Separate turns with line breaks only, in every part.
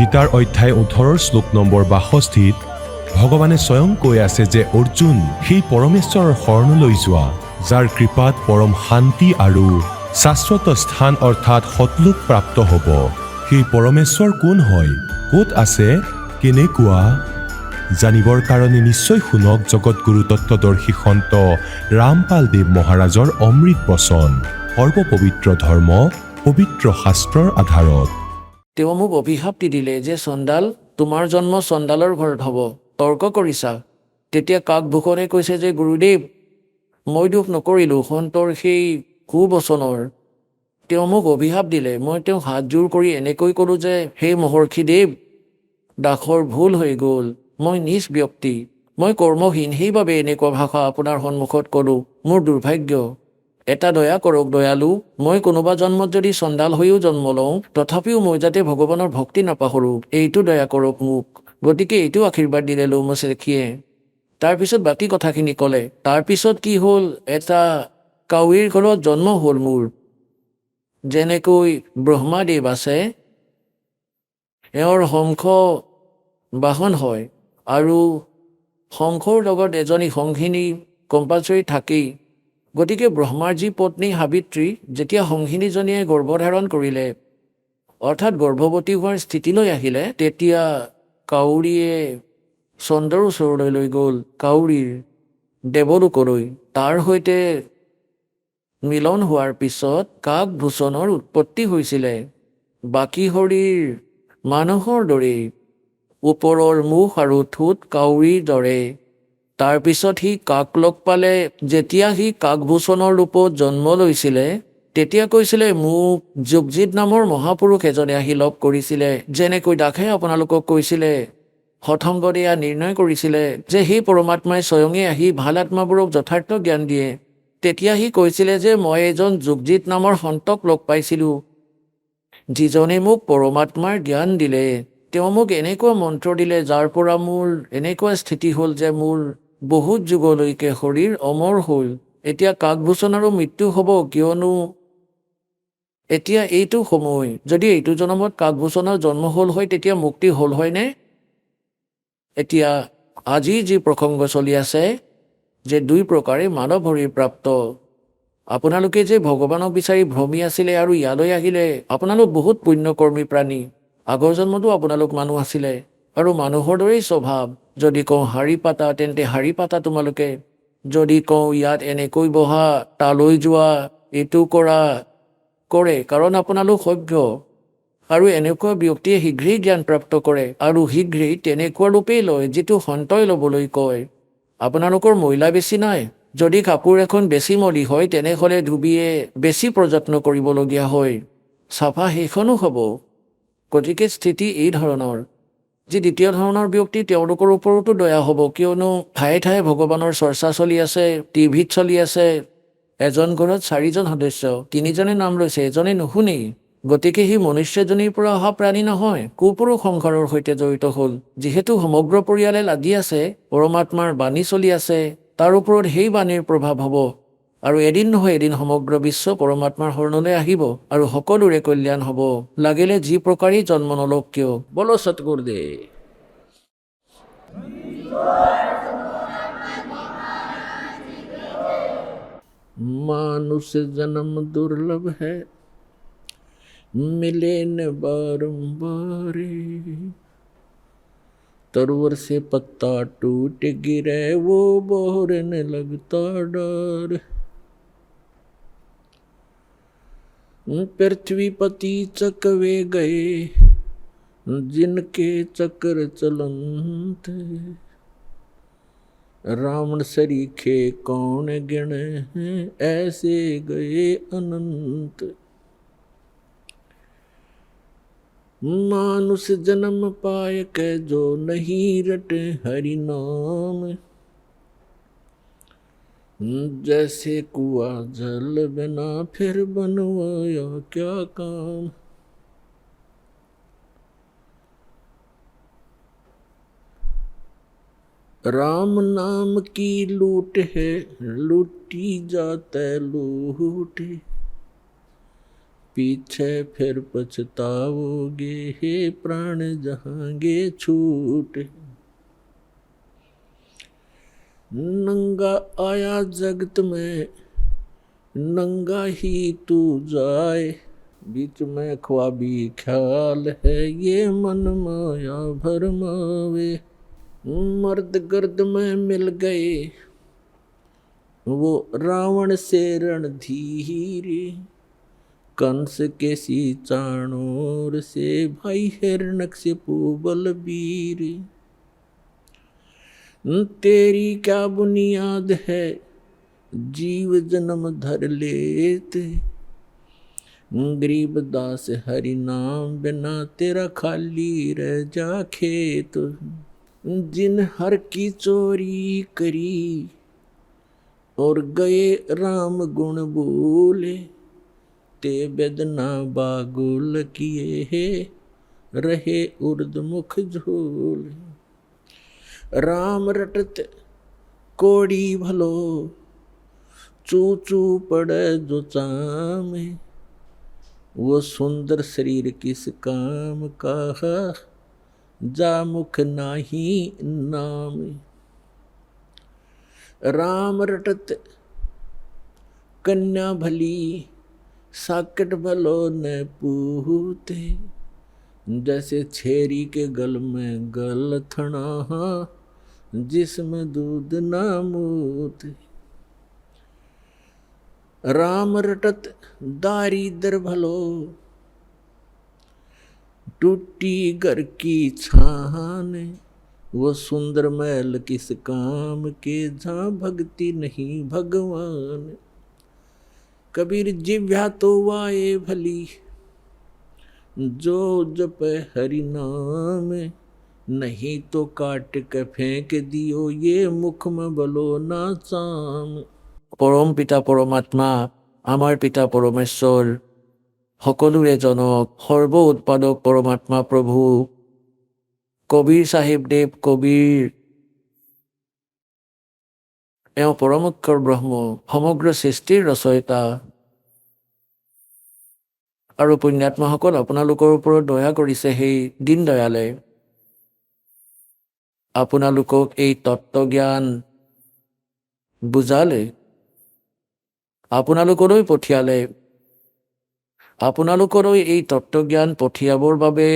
গীতাৰ অধ্যায় 18 শ্লোক নম্বৰ 62 ভগৱানে স্বয়ং কৈ আছে যে অৰ্জুন সেই পৰমেশ্বৰৰ শৰণলৈ যোৱা যাৰ কৃপাত পৰম শান্তি আৰু শাশ্বত স্থান অৰ্থাৎ সতলোক প্ৰাপ্ত হ'ব। সেই পৰমেশ্বৰ কোন হয়, ক'ত আছে, কেনেকুৱা? জানিবৰ কাৰণে নিশ্চয় শুনক জগতগুৰু তত্ত্বদৰ্শী সন্ত ৰামপাল দেৱ মহাৰাজৰ অমৃত বচন। সৰ্বপবিত্ৰ ধৰ্ম পবিত্ৰ শাস্ত্ৰৰ আধাৰত।
তেওঁ মোক অভিশাপ দি দিলে যে চণ্ডাল, তোমাৰ জন্ম চণ্ডালৰ ঘৰত হ'ব, তৰ্ক কৰিছা। তেতিয়া কাকভূষণে কৈছে যে গুৰুদেৱ, মই দুখ নকৰিলোঁ সন্তৰ সেই কুবচনৰ। তেওঁ মোক অভিশাপ দিলে। মই তেওঁক হাতযোৰ কৰি এনেকৈ ক'লোঁ যে হে মহৰ্ষিদেৱ, দাসৰ ভুল হৈ গ'ল, মই নিজ ব্যক্তি, মই কৰ্মহীন, সেইবাবে এনেকুৱা ভাষা আপোনাৰ সন্মুখত ক'লোঁ, মোৰ দুৰ্ভাগ্য। এটা দয়া কৰক দয়ালু, মই কোনোবা জন্মত যদি চণ্ডাল হৈও জন্ম লওঁ তথাপিও মই যাতে ভগৱানৰ ভক্তি নাপাহৰোঁ, এইটো দয়া কৰক মোক। গতিকে এইটো আশীৰ্বাদ দিলে লৌমচেখীয়ে। তাৰপিছত বাকী কথাখিনি ক'লে। তাৰপিছত কি হ'ল, এটা কাউৰীৰ ঘৰত জন্ম হ'ল মোৰ। যেনেকৈ ব্ৰহ্মাদেৱ আছে, এওঁৰ শংখ বাহন হয় আৰু শংখৰ লগত এজনী সংঘিনী কম্পালচৰি থাকেই। গতিকে ব্ৰহ্মাৰ যি পত্নী সাবিত্ৰী যেতিয়া সংঘিনীজনীয়ে গৰ্ভধাৰণ কৰিলে অৰ্থাৎ গৰ্ভৱতী হোৱাৰ স্থিতিলৈ আহিলে, তেতিয়া কাউৰীয়ে চন্দ্ৰৰ ওচৰলৈ লৈ গ'ল, কাউৰীৰ দেৱলোকলৈ। তাৰ সৈতে মিলন হোৱাৰ পিছত কাকভূষণৰ উৎপত্তি হৈছিলে। বাকী শৰীৰ মানুহৰ দৰেই, ওপৰৰ মুখ আৰু ঠোঁট কাউৰীৰ দৰে। তাৰপিছত সি কাক লগ পালে। যেতিয়া সি কাকভূষণৰ ৰূপত জন্ম লৈছিলে তেতিয়া কৈছিলে মোক যুগজিত নামৰ মহাপুৰুষ এজনে আহি লগ কৰিছিলে। যেনেকৈ দাসে আপোনালোকক কৈছিলে, হঠংগদেয়া নিৰ্ণয় কৰিছিলে যে সেই পৰমাত্মাই স্বয়ঙে আহি ভাল আত্মাবোৰক যথাৰ্থ জ্ঞান দিয়ে। তেতিয়া সি কৈছিলে যে মই এজন যুগজিত নামৰ সন্তক লগ পাইছিলোঁ, যিজনে মোক পৰমাত্মাৰ জ্ঞান দিলে। তেওঁ মোক এনেকুৱা মন্ত্ৰ দিলে যাৰ পৰা মোৰ এনেকুৱা স্থিতি হ'ল যে মোৰ বহুত যুগলৈকে শৰীৰ অমৰ হ'ল। এতিয়া কাকভূষণৰো মৃত্যু হ'ব, কিয়নো এতিয়া এইটো সময়। যদি এইটো জন্মত কাকভূষণৰ জন্ম হ'ল হয় তেতিয়া মুক্তি হ'ল হয়নে? এতিয়া আজি যি প্ৰসংগ চলি আছে যে দুই প্ৰকাৰে মানৱ শৰীৰ প্ৰাপ্ত। আপোনালোকে যে ভগৱানক বিচাৰি ভ্ৰমি আছিলে আৰু ইয়ালৈ আহিলে, আপোনালোক বহুত পুণ্যকৰ্মী প্ৰাণী। আগৰ জন্মতো আপোনালোক মানুহ আছিলে আৰু মানুহৰ দৰেই স্বভাৱ। যদি কওঁ শাৰী পাতা তেন্তে শাৰী পাতা তোমালোকে। যদি কওঁ ইয়াত এনেকৈ বহা, তালৈ যোৱা, এইটো কৰা, কৰে, কাৰণ আপোনালোক সভ্য। আৰু এনেকুৱা ব্যক্তিয়ে শীঘ্ৰেই জ্ঞান প্ৰাপ্ত কৰে আৰু শীঘ্ৰেই তেনেকুৱা ৰূপেই লয় যিটো সন্তই ল'বলৈ কয়। আপোনালোকৰ মহিলা বেছি নাই। যদি কাপোৰ এখন বেছি মলি হয় তেনেহ'লে ধুবিয়ে বেছি প্ৰযত্ন কৰিবলগীয়া হয়, চাফা সেইখনো হ'ব। গতিকে স্থিতি এই ধৰণৰ। যি দ্বিতীয় ধৰণৰ ব্যক্তি তেওঁলোকৰ ওপৰতো দয়া হ'ব, কিয়নো ঠায়ে ঠায়ে ভগৱানৰ চৰ্চা চলি আছে, টিভিত চলি আছে। এজন ঘৰত 4জন সদস্য, 3জনে নাম লৈছে, এজনে নুশুনেই। গতিকে সি মনুষ্যজনীৰ পৰা অহা প্ৰাণী নহয়, কুপুৰুষ সংসাৰৰ সৈতে জড়িত হ'ল। যিহেতু সমগ্ৰ পৰিয়ালে লাগি আছে, পৰমাত্মাৰ বাণী চলি আছে, তাৰ ওপৰত সেই বাণীৰ প্ৰভাৱ হ'ব আৰু এদিন নহয় এদিন সমগ্ৰ বিশ্ব পৰমাত্মাৰ শৰণলৈ আহিব আৰু সকলোৰে কল্যাণ হ'ব, লাগিলে যি প্ৰকাৰেই জন্ম নলওক কিয়। বলো সতগুৰুদেৱ। मानुष जन्म दुर्लभ है, मिले न बारंबार। तरुवर से पत्ता टूट गिरे वो बहरने लगता डर। पृथ्वी पति चकवे गए जिनके चक्र चलंत। रावण सरीखे कौन गिने हैं ऐसे गए अनंत। मानुष जन्म पाए के जो नहीं रटे हरि नाम। जैसे कुआ जल बिना फिर बनवाया क्या काम। राम नाम की लूट है, लूटी जाते लूटे।
पीछे फिर पछताओगे, हे प्राण जहांगे छूट। नंगा आया जगत में, नंगा ही तू जाए। बीच में ख्वाबी ख्याल है, ये मन माया भरमावे। मर्द गर्द में मिल गए, वो रावण से रणधीर। कंस के सी चाणोर से, भाई हिरण्यकशिपु बलबीर। तेरी क्या बुनियाद है, जीव जन्म धर लेते। गरीब दास हरि नाम बिना, तेरा खाली रह जा खेत। जिन हर की चोरी करी, और गए राम गुण बोले। ते बेदना बागुल किए है, रहे उर्द मुख झोले। राम रटत कोड़ी भलो, चू चू पड़े जो चामे। वो सुंदर शरीर किस काम का, जा मुख नाही नाम। राम रटत कन्या भली, साकट भलो न पूते। जैसे छेरी के गल में गल थना, जिसमें दूध ना मूत। राम रटत दारिद्र भलो, टूटी घर की छान। वो सुंदर महल किस काम के, जहाँ भक्ति नहीं भगवान। कबीर जिव्या तो वाए भली, जो जप हरि नाम। नहीं तो काट के फेंक दियो, ये मुख में बलो ना चाम।
পৰম পিতা পৰমাত্মা, আমাৰ পিতা পৰমেশ্বৰ, সকলোৰে জনক, সৰ্ব উৎপাদক পৰমাত্মা প্ৰভু কবীৰ চাহিব দেৱ কবীৰ, এওঁ পৰমোক্ষৰ ব্ৰহ্ম, সমগ্ৰ সৃষ্টিৰ ৰচয়িতা। আৰু পুণ্যাত্মাসকল, আপোনালোকৰ ওপৰত দয়া কৰিছে সেই দীন দয়ালে। আপোনালোকক এই তত্ত্বজ্ঞান বুজালে, আপোনালোকলৈ পঠিয়ালে। আপোনালোকলৈ এই তত্ত্বজ্ঞান পঠিয়াবৰ বাবে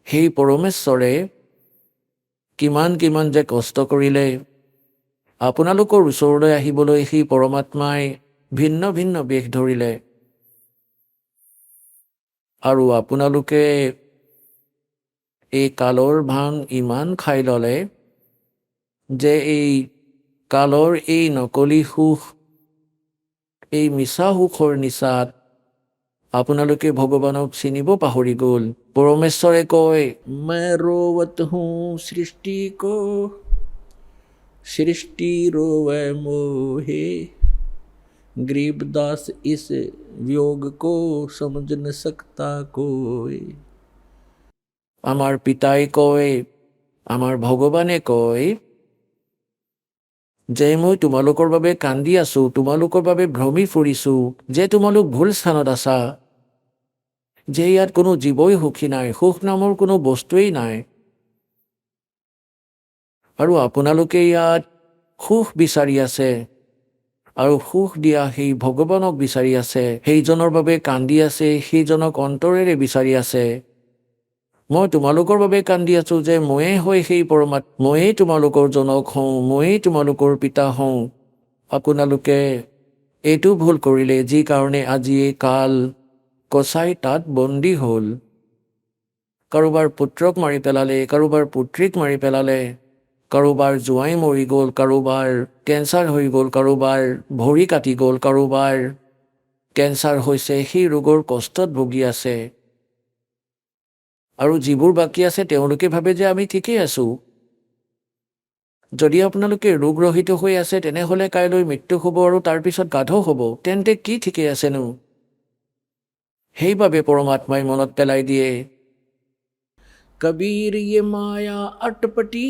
সেই পৰমেশ্বৰে কিমান কিমান যে কষ্ট কৰিলে। আপোনালোকৰ ওচৰলৈ আহিবলৈ সেই পৰমাত্মাই ভিন্ন ভিন্ন বেশ ধৰিলে। আৰু আপোনালোকে এই কালৰ ভাং ইমান খাই ল'লে যে এই কালৰ এই নকলি সুখ, এই মিছা সুখৰ নিচাত আপোনালোকে ভগৱানক চিনিব পাহৰি গ'ল। পৰমেশ্বৰে কয়,
मैं रोवत हूँ सृष्टि को, सृष्टि रोवे मोहे। गरीबदास इस वियोग को समझ न सकता कोई।
আমাৰ পিতাই কয়, আমাৰ ভগৱানে কয় যে মই তোমালোকৰ বাবে কান্দি আছো, তোমালোকৰ বাবে ভ্ৰমি ফুৰিছো, যে তোমালোক ভুল স্থানত আছা, যে ইয়াত কোনো জীৱই সুখী নাই, সুখ নামৰ কোনো বস্তুৱেই নাই। আৰু আপোনালোকে ইয়াত সুখ বিচাৰি আছে, আৰু সুখ দিয়া সেই ভগৱানক বিচাৰি আছে, সেইজনৰ বাবে কান্দি আছে, সেইজনক অন্তৰেৰে বিচাৰি আছে। মই তোমালোকৰ বাবে কান্দি আছো যে ময়েই হৈ সেই পৰমাত্মা, ময়েই তোমালোকৰ জনক হওঁ, ময়েই তোমালোকৰ পিতা হওঁ। আপোনালোকে এইটো ভুল কৰিলে, যি কাৰণে আজি এই কাল কচাই তাত বন্দী হ'ল। কাৰোবাৰ পুত্ৰক মাৰি পেলালে, কাৰোবাৰ পুত্ৰীক মাৰি পেলালে, কাৰোবাৰ জোঁৱাই মৰি গ'ল, কাৰোবাৰ কেঞ্চাৰ হৈ গ'ল, কাৰোবাৰ ভৰি কাটি গ'ল, কাৰোবাৰ কেঞ্চাৰ হৈছে, সেই ৰোগৰ কষ্টত ভুগি আছে। আৰু যিবোৰ বাকী আছে তেওঁলোকে ভাবে যে আমি ঠিকেই আছোঁ। যদি আপোনালোকে ৰোগৰহিত হৈ আছে, তেনেহ'লে কাইলৈ মৃত্যু হ'ব আৰু তাৰপিছত গাধ হ'ব, তেন্তে কি ঠিকেই আছেনো? সেইবাবে পৰমাত্মাই মনত পেলাই দিয়ে,
कबीर ये माया अटपटी,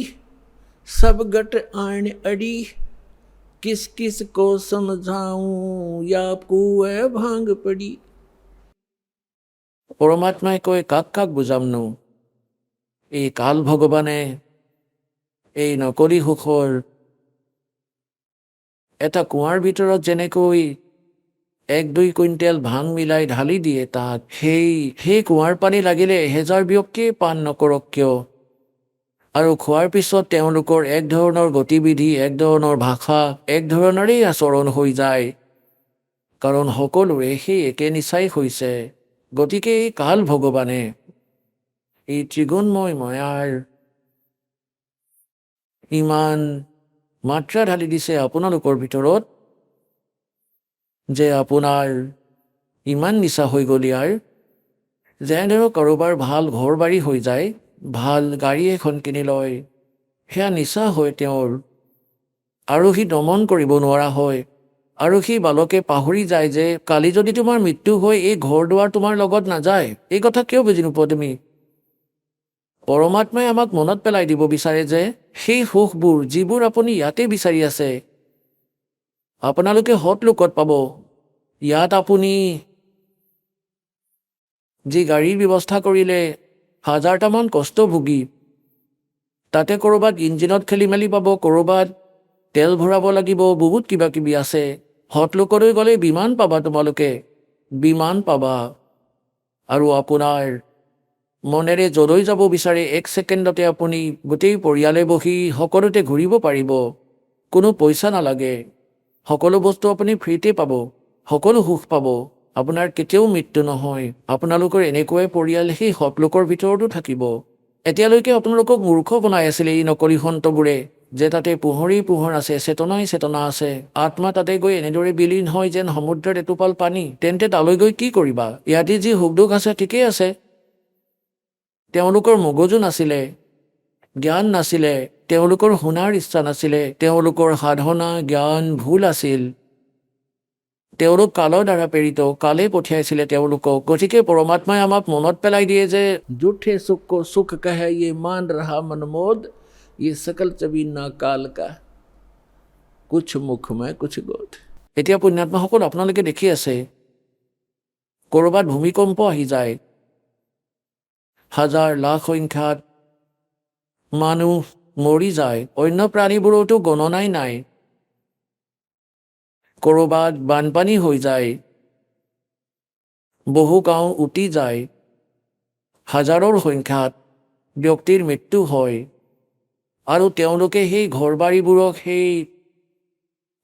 सब गट आण अड़ी। किस किस को समझाऊं, या कुएं भांग पड़ी।
পৰমাত্মাই কয় কাক কাক বুজামনো। এই কাল ভগৱানে এই নকলি সুখৰ এটা কুঁৱাৰ ভিতৰত যেনেকৈ 1-2 কুইণ্টেল ভাং মিলাই ঢালি দিয়ে তাত, সেই কুঁৱাৰ পানী লাগিলে 1000 ব্যক্তিয়ে পান নকৰক কিয়, আৰু খোৱাৰ পিছত তেওঁলোকৰ এক ধৰণৰ গতিবিধি, এক ধৰণৰ ভাষা, এক ধৰণৰেই আচৰণ হৈ যায়, কাৰণ সকলোৰে সেই একে নিচাই হৈছে। গতিকে এই কাল ভগৱানে এই ত্ৰিগুণময় মায়াৰ ইমান মাত্ৰা ঢালি দিছে আপোনালোকৰ ভিতৰত যে আপোনাৰ ইমান নিচা হৈ গ'ল ইয়াৰ, যেনেদৰে কাৰোবাৰ ভাল ঘৰ বাৰী হৈ যায়, ভাল গাড়ী এখন কিনি লয়, সেয়া নিচা হয় তেওঁৰ, আৰু সি দমন কৰিব নোৱাৰা হয়, আৰু সি বালকে পাহৰি যায় যে কালি যদি তোমাৰ মৃত্যু হয় এই ঘৰ দুৱাৰ তোমাৰ লগত নাযায়। এই কথা কিয় বুজি নোপোৱা তুমি? পৰমাত্মাই আমাক মনত পেলাই দিব বিচাৰে যে সেই সুখবোৰ যিবোৰ আপুনি ইয়াতে বিচাৰি আছে আপোনালোকে হত লোকত পাব। ইয়াত আপুনি যি গাড়ীৰ ব্যৱস্থা কৰিলে 1000টামান কষ্ট ভুগি, তাতে ক'ৰবাত ইঞ্জিনত খেলি মেলি পাব, ক'ৰবাত তেল ভৰাব লাগিব, বহুত কিবা কিবি আছে। হত লোকলৈ গ'লে বিমান পাবা, তোমালোকে বিমান পাবা, আৰু আপোনাৰ মনেৰে যলৈ যাব বিচাৰে 1 ছেকেণ্ডতে আপুনি গোটেই পৰিয়ালে বহি সকলোতে ঘূৰিব পাৰিব, কোনো পইচা নালাগে, সকলো বস্তু আপুনি ফ্ৰীতে পাব, সকলো সুখ পাব, আপোনাৰ কেতিয়াও মৃত্যু নহয়। আপোনালোকৰ এনেকুৱাই পৰিয়াল সেই সৎলোকৰ ভিতৰতো থাকিব। এতিয়ালৈকে আপোনালোকক মূৰ্খ বনাই আছিলে এই নকলি সন্তবোৰে, যে তাতে পোহৰেই পোহৰ আছে, চেতনাই চেতনা আছে, আত্মা তাতে গৈ এনেদৰে বিলীন হয় যেন সমুদ্ৰত এটোপাল পানী। তেন্তে তালৈ গৈ কি কৰিবা? ইয়াতে যি সুখ দুখ আছে ঠিকেই আছে। তেওঁলোকৰ মগজু নাছিলে, জ্ঞান নাছিলে, তেওঁলোকৰ শুনাৰ ইচ্ছা নাছিলে, তেওঁলোকৰ সাধনা জ্ঞান ভুল আছিল, তেওঁলোক কালৰ দ্বাৰা প্ৰেৰিত, কালে পঠিয়াইছিলে তেওঁলোকক। গতিকে পৰমাত্মাই আমাক মনত পেলাই দিয়ে যে
झूठे सुख को सुख कहे ये मान रहा मनमोद, ये सकल चबीना काल का, कुछ मुख में कुछ गोद।
এতিয়া পুণ্যাত্মাসকল আপোনালোকে দেখি আছে, ক'ৰবাত ভূমিকম্প আহি যায়, 1000 লাখ সংখ্যাত মানুহ মৰি যায়, অন্য প্ৰাণীবোৰতো গণনাই নাই। ক'ৰবাত বানপানী হৈ যায়, বহু গাঁও উটি যায়, হাজাৰৰ সংখ্যাত ব্যক্তিৰ মৃত্যু হয়, আৰু তেওঁলোকে সেই ঘৰ বাৰীবোৰক সেই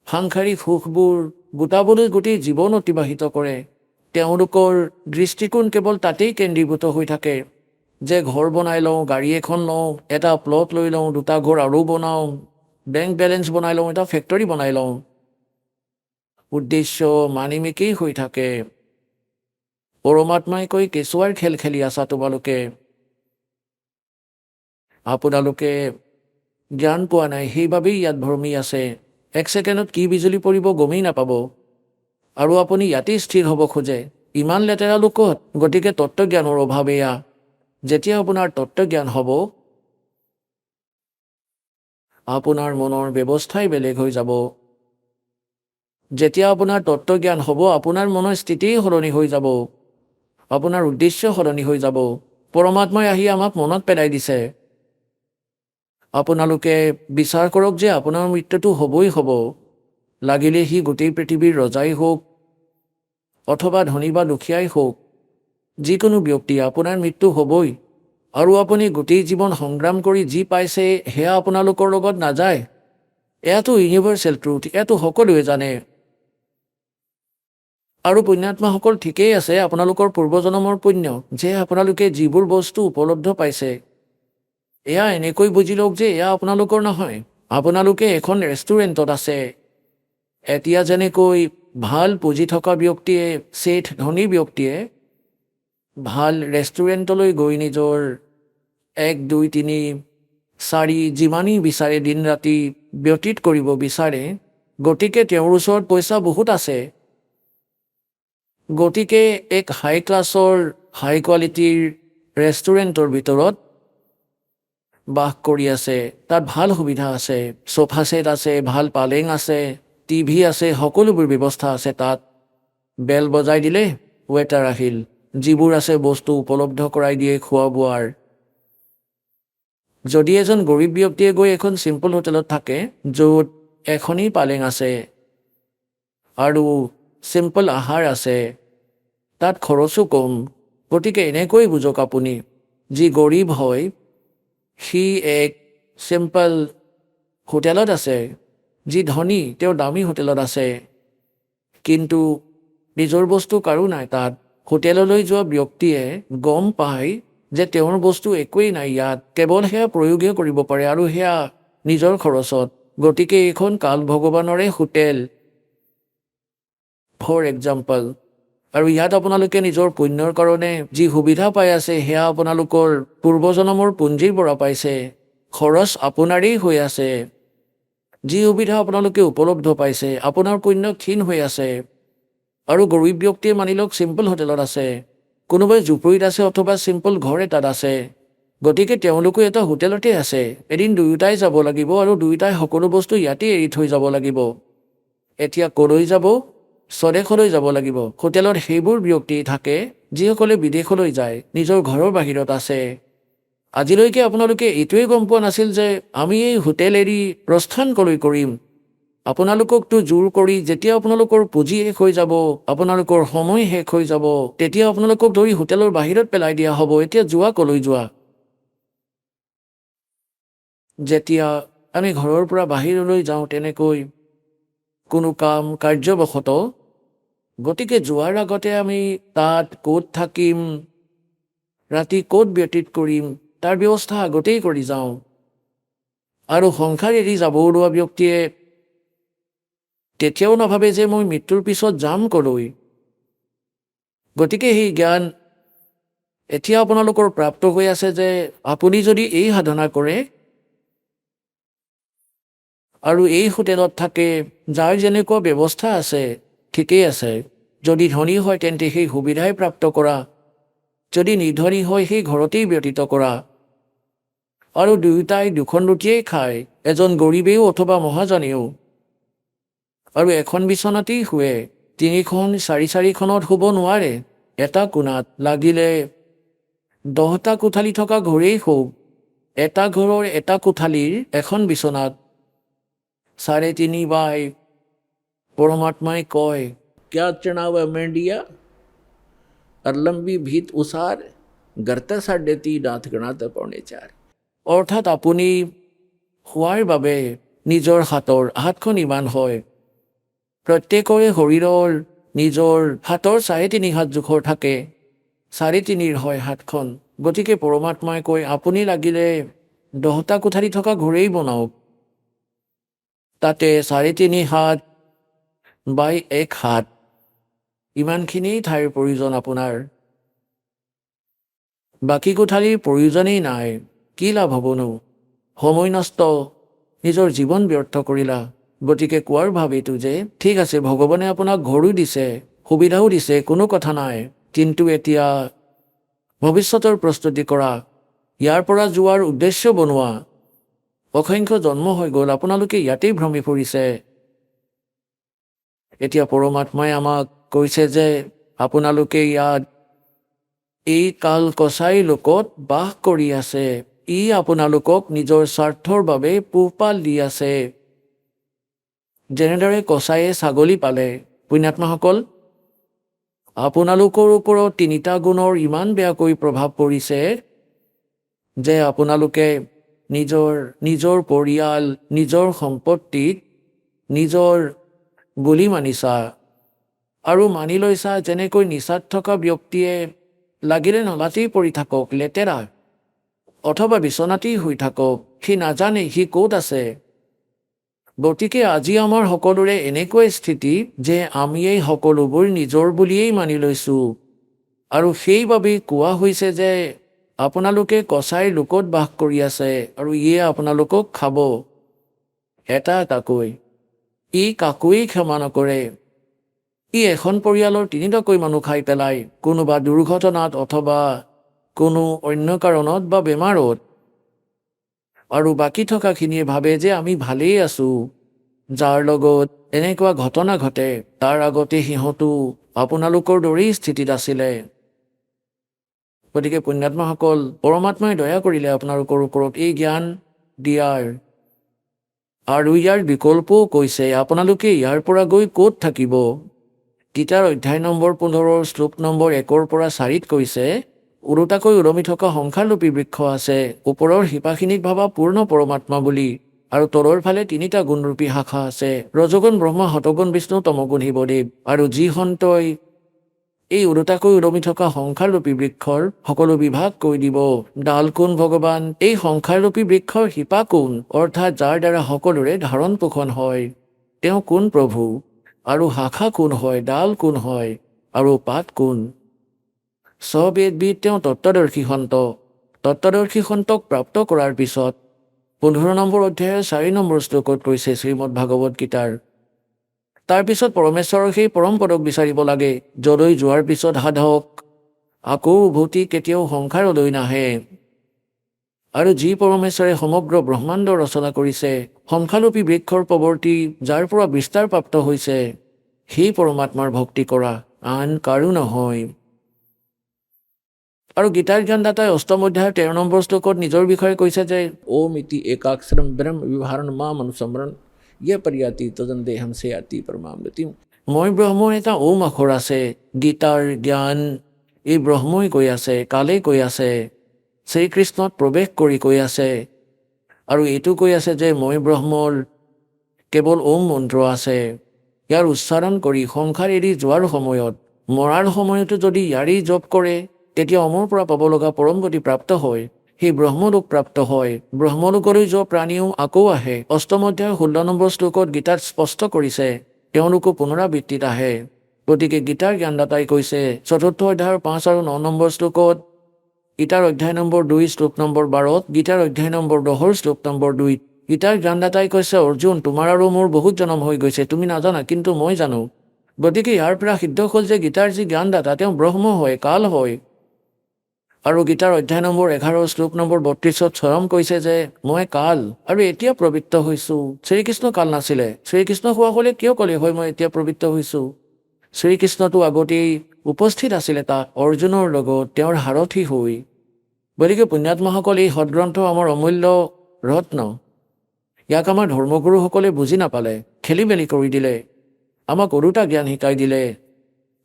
সাংসাৰিক সুখবোৰ গোটাবলৈ গোটেই জীৱন অতিবাহিত কৰে। তেওঁলোকৰ দৃষ্টিকোণ কেৱল তাতেই কেন্দ্ৰীভূত হৈ থাকে যে ঘৰ বনাই লওঁ, গাড়ী এখন লওঁ, এটা প্লট লৈ লওঁ, 2টা ঘৰ আৰু বনাওঁ, বেংক বেলেঞ্চ বনাই লওঁ, এটা ফেক্টৰী বনাই লওঁ। উদ্দেশ্য মানিমেকেই হৈ থাকে। পৰমাত্মাই কৈ কেঁচুৱাৰ খেল খেলি আছা তোমালোকে, আপোনালোকে জ্ঞান পোৱা নাই, সেইবাবেই ইয়াত ভ্ৰমি আছে। 1 ছেকেণ্ডত কি বিজুলী পৰিব গমেই নাপাব, আৰু আপুনি ইয়াতেই স্থিৰ হ'ব খোজে। ইমান লেতেৰা লোকত, গতিকে তত্ত্বজ্ঞানৰ অভাৱ এয়া। যেতিয়া আপোনাৰ তত্ত্বজ্ঞান হ'ব, আপোনাৰ মনৰ ব্যৱস্থাই বেলেগ হৈ যাব। যেতিয়া আপোনাৰ তত্ত্বজ্ঞান হ'ব, আপোনাৰ মনৰ স্থিতিই সলনি হৈ যাব, আপোনাৰ উদ্দেশ্য সলনি হৈ যাব। পৰমাত্মাই আহি আমাক মনত পেলাই দিছে, আপোনালোকে বিচাৰ কৰক যে আপোনাৰ মৃত্যুটো হ'বই হ'ব, লাগিলে সি গোটেই পৃথিৱীৰ ৰজাই হওক, অথবা ধনী বা দুখীয়াই হওক, যিকোনো ব্যক্তি, আপোনাৰ মৃত্যু হ'বই। আৰু আপুনি গোটেই জীৱন সংগ্ৰাম কৰি যি পাইছে সেয়া আপোনালোকৰ লগত নাযায়। এয়াতো ইউনিভাৰ্চেল ট্ৰুথ, এয়াতো সকলোৱে জানে। আৰু পুণ্যাত্মাসকল ঠিকেই আছে, আপোনালোকৰ পূৰ্বজন্মৰ পুণ্য যে আপোনালোকে যিবোৰ বস্তু উপলব্ধ পাইছে, এয়া এনেকৈ বুজি লওক যে এয়া আপোনালোকৰ নহয়। আপোনালোকে এখন ৰেষ্টুৰেণ্টত আছে। এতিয়া যেনেকৈ ভাল পুঁজি থকা ব্যক্তিয়ে, শেঠ ধনী ব্যক্তিয়ে ভাল ৰেষ্টুৰেণ্টলৈ গৈ নিজৰ 1, 2, 3, 4 যিমানেই বিচাৰে দিন ৰাতি ব্যতীত কৰিব বিচাৰে, গতিকে তেওঁৰ ওচৰত পইচা বহুত আছে, গতিকে এক হাই ক্লাছৰ হাই কোৱালিটিৰ ৰেষ্টুৰেণ্টৰ ভিতৰত বাস কৰি আছে। তাত ভাল সুবিধা আছে, সোফা ছেট আছে, ভাল পালেং আছে, টিভি আছে, সকলোবোৰ ব্যৱস্থা আছে তাত। বেল বজাই দিলে ৱেটাৰ আহিল, যিবোৰ আছে বস্তু উপলব্ধ কৰাই দিয়ে খোৱা বোৱাৰ। যদি এজন গৰীব ব্যক্তিয়ে গৈ এখন চিম্পল হোটেলত থাকে য'ত এখনেই পালেং আছে আৰু চিম্পল আহাৰ আছে, তাত খৰচো কম, গতিকে এনেকৈ বুজক আপুনি, যি গৰীব হয় সি এক চিম্পল হোটেলত আছে, যি ধনী তেওঁ দামী হোটেলত আছে, কিন্তু নিজৰ বস্তু কাৰো নাই তাত। হোটেললৈ যোৱা ব্যক্তিয়ে গম পায় যে তেওঁৰ বস্তু একোৱেই নাই ইয়াত, কেৱল সেয়া প্ৰয়োগহে কৰিব পাৰে আৰু সেয়া নিজৰ খৰচত। গতিকে এইখন কাল ভগৱানৰে হোটেল ফৰ এক্সাম্পল। আৰু ইয়াত আপোনালোকে নিজৰ পুণ্যৰ কাৰণে যি সুবিধা পাই আছে সেয়া আপোনালোকৰ পূৰ্বজন্মৰ পুঞ্জীৰ পৰা পাইছে, খৰচ আপোনাৰেই হৈ আছে। যি সুবিধা আপোনালোকে উপলব্ধ পাইছে আপোনাৰ পুণ্য ক্ষীণ হৈ আছে। আৰু গৰীব ব্যক্তিয়ে মানি লওক চিম্পল হোটেলত আছে, কোনোবাই জুপুৰিত আছে অথবা চিম্পল ঘৰ এটাত আছে, গতিকে তেওঁলোকো এটা হোটেলতে আছে। এদিন দুয়োটাই যাব লাগিব আৰু দুয়োটাই সকলো বস্তু ইয়াতেই এৰি থৈ যাব লাগিব। এতিয়া ক'লৈ যাব? স্বদেশলৈ যাব লাগিব। হোটেলত সেইবোৰ ব্যক্তি থাকে যিসকলে বিদেশলৈ যায়, নিজৰ ঘৰৰ বাহিৰত আছে। আজিলৈকে আপোনালোকে এইটোৱে গম পোৱা নাছিল যে আমি এই হোটেল এৰি প্ৰস্থান কলৈ কৰিম। আপোনালোককতো জোৰ কৰি যেতিয়া আপোনালোকৰ পুঁজি শেষ হৈ যাব, আপোনালোকৰ সময় শেষ হৈ যাব, তেতিয়া আপোনালোকক ধৰি হোটেলৰ বাহিৰত পেলাই দিয়া হ'ব। এতিয়া যোৱা ক'লৈ যোৱা? যেতিয়া আমি ঘৰৰ পৰা বাহিৰলৈ যাওঁ তেনেকৈ কোনো কাম কাৰ্যবশতঃ, গতিকে যোৱাৰ আগতে আমি তাত ক'ত থাকিম, ৰাতি ক'ত ব্যতীত কৰিম তাৰ ব্যৱস্থা আগতেই কৰি যাওঁ। আৰু সংসাৰ এৰি যাব ওলোৱা ব্যক্তিয়ে তেতিয়াও নাভাবে যে মই মৃত্যুৰ পিছত যাম ক'লৈ। গতিকে সেই জ্ঞান এতিয়া আপোনালোকৰ প্ৰাপ্ত হৈ আছে যে আপুনি যদি এই সাধনা কৰে আৰু এই হোটেলত থাকে, যাৰ যেনেকুৱা ব্যৱস্থা আছে ঠিকেই আছে। যদি ধনী হয় তেন্তে সেই সুবিধাই প্ৰাপ্ত কৰা, যদি নিৰ্ধনী হয় সেই ঘৰতেই ব্যতীত কৰা। আৰু দুয়োটাই দুখন ৰুটিয়েই খায়, এজন গৰীবেও অথবা মহাজনেও। আৰু এখন বিচনাতেই শুৱে, 3খন 4-4খনত শুব নোৱাৰে। এটা কোণাত লাগিলে 10টা কোঠালি থকা ঘৰেই হওক, এটা ঘৰৰ এটা কোঠালিৰ এখন বিচনাত 3.5 বাই। পৰমাত্মাই কয়,
क्या चढ़ावा मेंढिया और लंबी भीत उसार, गरते 3.5 दांत गणाते 4.25।
অৰ্থাৎ আপুনি শোৱাৰ বাবে নিজৰ হাতখন ইমান হয়, প্ৰত্যেকৰে শৰীৰৰ নিজৰ হাতৰ 3.5 হাত জোখৰ থাকে, 3.5 হয় হাতখন। গতিকে পৰমাত্মাই কয় আপুনি লাগিলে 10টা কোঠালি থকা ঘৰেই বনাওক, তাতে 3.5 হাত বাই 1 হাত, ইমানখিনি ঠাইৰ প্ৰয়োজন আপোনাৰ। বাকী কোঠালিৰ প্ৰয়োজনেই নাই, কি লাভ হ'বনো? সময় নষ্ট, নিজৰ জীৱন ব্যৰ্থ কৰিলা। গতিকে কোৱাৰ ভাৱ এইটো যে ঠিক আছে, ভগৱানে আপোনাক ঘৰো দিছে, সুবিধাও দিছে, কোনো কথা নাই, কিন্তু এতিয়া ভৱিষ্যতৰ প্ৰস্তুতি কৰা, ইয়াৰ পৰা যোৱাৰ উদ্দেশ্য বনোৱা। অসংখ্য জন্ম হৈ গ'ল, আপোনালোকে ইয়াতেই ভ্ৰমি ফুৰিছে। এতিয়া পৰমাত্মাই আমাক কৈছে যে আপোনালোকে ইয়াত এই কাল কচাই লোকত বাস কৰি আছে, ই আপোনালোকক নিজৰ স্বাৰ্থৰ বাবে পোহপাল দি আছে। যেনেদৰে কচায়ে ছাগলী পালে, পুণ্যাত্মাসকল, আপোনালোকৰ ওপৰত 3টা গুণৰ ইমান বেয়াকৈ প্ৰভাৱ পৰিছে যে আপোনালোকে নিজৰ পৰিয়াল, নিজৰ সম্পত্তিত নিজৰ বুলি মানিছা। আৰু মানি লৈছা যেনেকৈ নিচাত থকা ব্যক্তিয়ে লাগিলে নলাতেই পৰি থাকক, লেতেৰা, অথবা বিচনাতেই শুই থাকক, সি নাজানে সি ক'ত আছে। গতিকে আজি আমাৰ সকলোৰে এনেকুৱা স্থিতি যে আমি এই সকলোবোৰ নিজৰ বুলিয়েই মানি লৈছোঁ। আৰু সেইবাবেই কোৱা হৈছে যে আপোনালোকে কচাই লোকত বাস কৰি আছে আৰু ইয়ে আপোনালোকক খাব এটা এটাকৈ। ই কাকোৱেই ক্ষমা নকৰে। ই এখন পৰিয়ালৰ 3টাকৈ মানুহ খাই পেলাই, কোনোবা দুৰ্ঘটনাত অথবা কোনো অন্য কাৰণত বা বেমাৰত। আৰু বাকী থকাখিনিয়ে ভাবে যে আমি ভালেই আছোঁ। যাৰ লগত এনেকুৱা ঘটনা ঘটে তাৰ আগতে সিহঁতো আপোনালোকৰ দৰেই স্থিতিত আছিলে। গতিকে পুণ্যাত্মাসকল, পৰমাত্মাই দয়া কৰিলে আপোনালোকৰ ওপৰত এই জ্ঞান দিয়াৰ, আৰু ইয়াৰ বিকল্পও কৈছে। আপোনালোকে ইয়াৰ পৰা গৈ ক'ত থাকিব? গীতাৰ অধ্যায় নম্বৰ 15 শ্লোক নম্বৰ 1 পৰা 4 কৈছে, ওলোটাকৈ ওলমি থকা সংসাৰৰূপী বৃক্ষ আছে। ওপৰৰ শিপাখিনিক ভাবা পূৰ্ণ পৰমাত্মা বুলি, আৰু তলৰ ফালে 3টা গুণৰূপী শাখা আছে, ৰজগুণ ব্ৰহ্মা, শতগুণ বিষ্ণু, তমগুণ শিৱদেৱ। আৰু যি সন্তই এই ওলোটাকৈ ওলমি থকা সংসাৰৰূপী বৃক্ষৰ সকলো বিভাগ কৈ দিব। ডাল কোন ভগৱান? এই সংসাৰৰূপী বৃক্ষৰ শিপা কোন? অৰ্থাৎ যাৰ দ্বাৰা সকলোৰে ধাৰণ পোষণ হয়, তেওঁ কোন প্ৰভু? আৰু শাখা কোন হয়? ডাল কোন হয়? আৰু পাত কোন? স্ববেদবিদ তেওঁ তত্ত্বদৰ্শী সন্ত। তত্ত্বদৰ্শী সন্তক প্ৰাপ্ত কৰাৰ পিছত 15 নম্বৰ অধ্যায়ৰ 4 নম্বৰ শ্লোকত কৈছে শ্ৰীমদ ভাগৱত গীতাৰ, তাৰপিছত পৰমেশ্বৰৰ সেই পৰম পদক বিচাৰিব লাগে, যলৈ যোৱাৰ পিছত সাধক আকৌ উভতি কেতিয়াও সংসাৰলৈ নাহে। আৰু যি পৰমেশ্বৰে সমগ্ৰ ব্ৰহ্মাণ্ড ৰচনা কৰিছে, সংসাৰৰূপী বৃক্ষৰ প্ৰৱৰ্তী যাৰ পৰা বিস্তাৰ প্ৰাপ্ত হৈছে, সেই পৰমাত্মাৰ ভক্তি কৰা, আন কাৰো নহয়। আৰু গীতাৰ জ্ঞানদাতাই 8ম অধ্যায়ৰ 13 নম্বৰ শ্লোকত নিজৰ বিষয়ে কৈছে যে,
ओम इति एकाक्षरम ब्रह्म विवहारण माम अनुसमरण ये पर्याति तदन देहम से आति परमामृति।
মই ব্ৰহ্মৰ এটা ওম আখৰ আছে। গীতাৰ জ্ঞান এই ব্ৰহ্মই কৈ আছে, কালে কৈ আছে, শ্ৰীকৃষ্ণত প্ৰৱেশ কৰি কৈ আছে। আৰু এইটো কৈ আছে যে মই ব্ৰহ্মৰ কেৱল ওম মন্ত্ৰ আছে। ইয়াৰ উচ্চাৰণ কৰি সংসাৰ এৰি যোৱাৰ সময়ত, মৰাৰ সময়তো যদি ইয়াৰেই জপ কৰে, তেতিয়া অমৰ পৰা পাব লগা পৰম গতি প্ৰাপ্ত হয়, সেই ব্ৰহ্মলোক প্ৰাপ্ত হয়। ব্ৰহ্মলোকলৈ যোৱা প্ৰাণীও আকৌ আহে। 8ম অধ্যায়ৰ 16 নম্বৰ শ্লোকত গীতাত স্পষ্ট কৰিছে, তেওঁলোকো পুনৰাবৃত্তিত আহে। গতিকে গীতাৰ জ্ঞানদাতাই কৈছে 4ৰ্থ অধ্যায়ৰ 5 আৰু 9 নম্বৰ শ্লোকত, গীতাৰ অধ্যায় নম্বৰ 2 শ্লোক নম্বৰ 12, গীতাৰ অধ্যায় নম্বৰ 10 শ্লোক নম্বৰ 2, গীতাৰ জ্ঞানদাতাই কৈছে, অৰ্জুন, তোমাৰ আৰু মোৰ বহুত জনম হৈ গৈছে, তুমি নাজানা, কিন্তু মই জানো। গতিকে ইয়াৰ পৰা সিদ্ধ হ'ল যে গীতাৰ যি জ্ঞানদাতা তেওঁ ব্ৰহ্ম হয়, কাল হয়। আৰু গীতাৰ অধ্যায় নম্বৰ 11 শ্লোক নম্বৰ 32ত স্বয়ং কৈছে যে মই কাল আৰু এতিয়া প্ৰবৃত্ত হৈছোঁ। শ্ৰীকৃষ্ণ কাল নাছিলে। শ্ৰীকৃষ্ণ হোৱা হ'লে কিয় ক'লে হয় মই এতিয়া প্ৰবৃত্ত হৈছোঁ? শ্ৰীকৃষ্ণটো আগতেই উপস্থিত আছিলে তাত অৰ্জুনৰ লগত তেওঁৰ সাৰথি হৈ। গতিকে পুণ্যাত্মাসকল, এই সদগ্ৰন্থ আমাৰ অমূল্য ৰত্ন। ইয়াক আমাৰ ধৰ্মগুৰুসকলে বুজি নাপালে, খেলি মেলি কৰি দিলে, আমাক ওলোটা জ্ঞান শিকাই দিলে,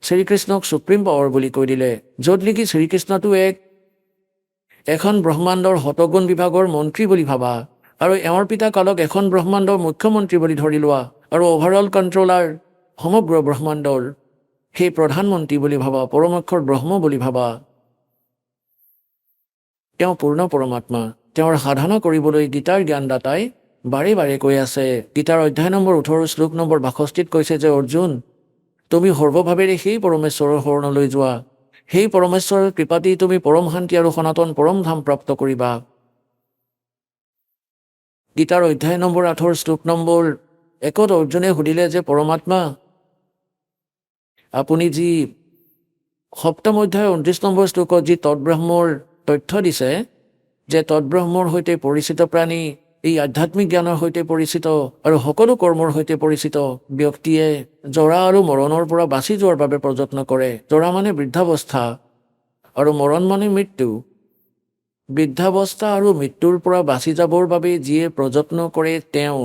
শ্ৰীকৃষ্ণক সুপ্ৰিম পাৱাৰ বুলি কৈ দিলে, য'ত নেকি শ্ৰীকৃষ্ণটো এখন ব্ৰহ্মাণ্ডৰ শতগুণ বিভাগৰ মন্ত্ৰী বুলি ভাবা, আৰু এওঁৰ পিতা কালক এখন ব্ৰহ্মাণ্ডৰ মুখ্যমন্ত্ৰী বুলি ধৰি লোৱা, আৰু অভাৰঅল কণ্ট্ৰলাৰ সমগ্ৰ ব্ৰহ্মাণ্ডৰ সেই প্ৰধানমন্ত্ৰী বুলি ভাবা, পৰমাক্ষৰ ব্ৰহ্ম বুলি ভাবা। তেওঁ পূৰ্ণ পৰমাত্মা। তেওঁৰ সাধনা কৰিবলৈ গীতাৰ জ্ঞানদাতাই বাৰে বাৰে কৈ আছে। গীতাৰ অধ্যায় নম্বৰ 18 শ্লোক নম্বৰ 62ত কৈছে যে অৰ্জুন, তুমি সৰ্বভাৱেৰে সেই পৰমেশ্বৰৰ শৰণলৈ যোৱা। সেই পৰমেশ্বৰৰ কৃপাতেই তুমি পৰম শান্তি আৰু সনাতন পৰম ধাম প্ৰাপ্ত কৰিবা। গীতাৰ অধ্যায় নম্বৰ 8 শ্লোক নম্বৰ 1ত অৰ্জুনে সুধিলে যে পৰমাত্মা, আপুনি যি 7ম অধ্যায় 29 নম্বৰ শ্লোকত যি তৎব্ৰহ্মৰ তথ্য দিছে, যে তৎব্ৰহ্মৰ সৈতে পৰিচিত প্ৰাণী এই আধ্যাত্মিক জ্ঞানৰ সৈতে পৰিচিত আৰু সকলো কৰ্মৰ সৈতে পৰিচিত ব্যক্তিয়ে জৰা আৰু মৰণৰ পৰা বাচি যোৱাৰ বাবে প্ৰযত্ন কৰে। জৰা মানে বৃদ্ধাৱস্থা আৰু মৰণ মানে মৃত্যু। বৃদ্ধাৱস্থা আৰু মৃত্যুৰ পৰা বাচি যাবৰ বাবে যিয়ে প্ৰযত্ন কৰে, তেওঁ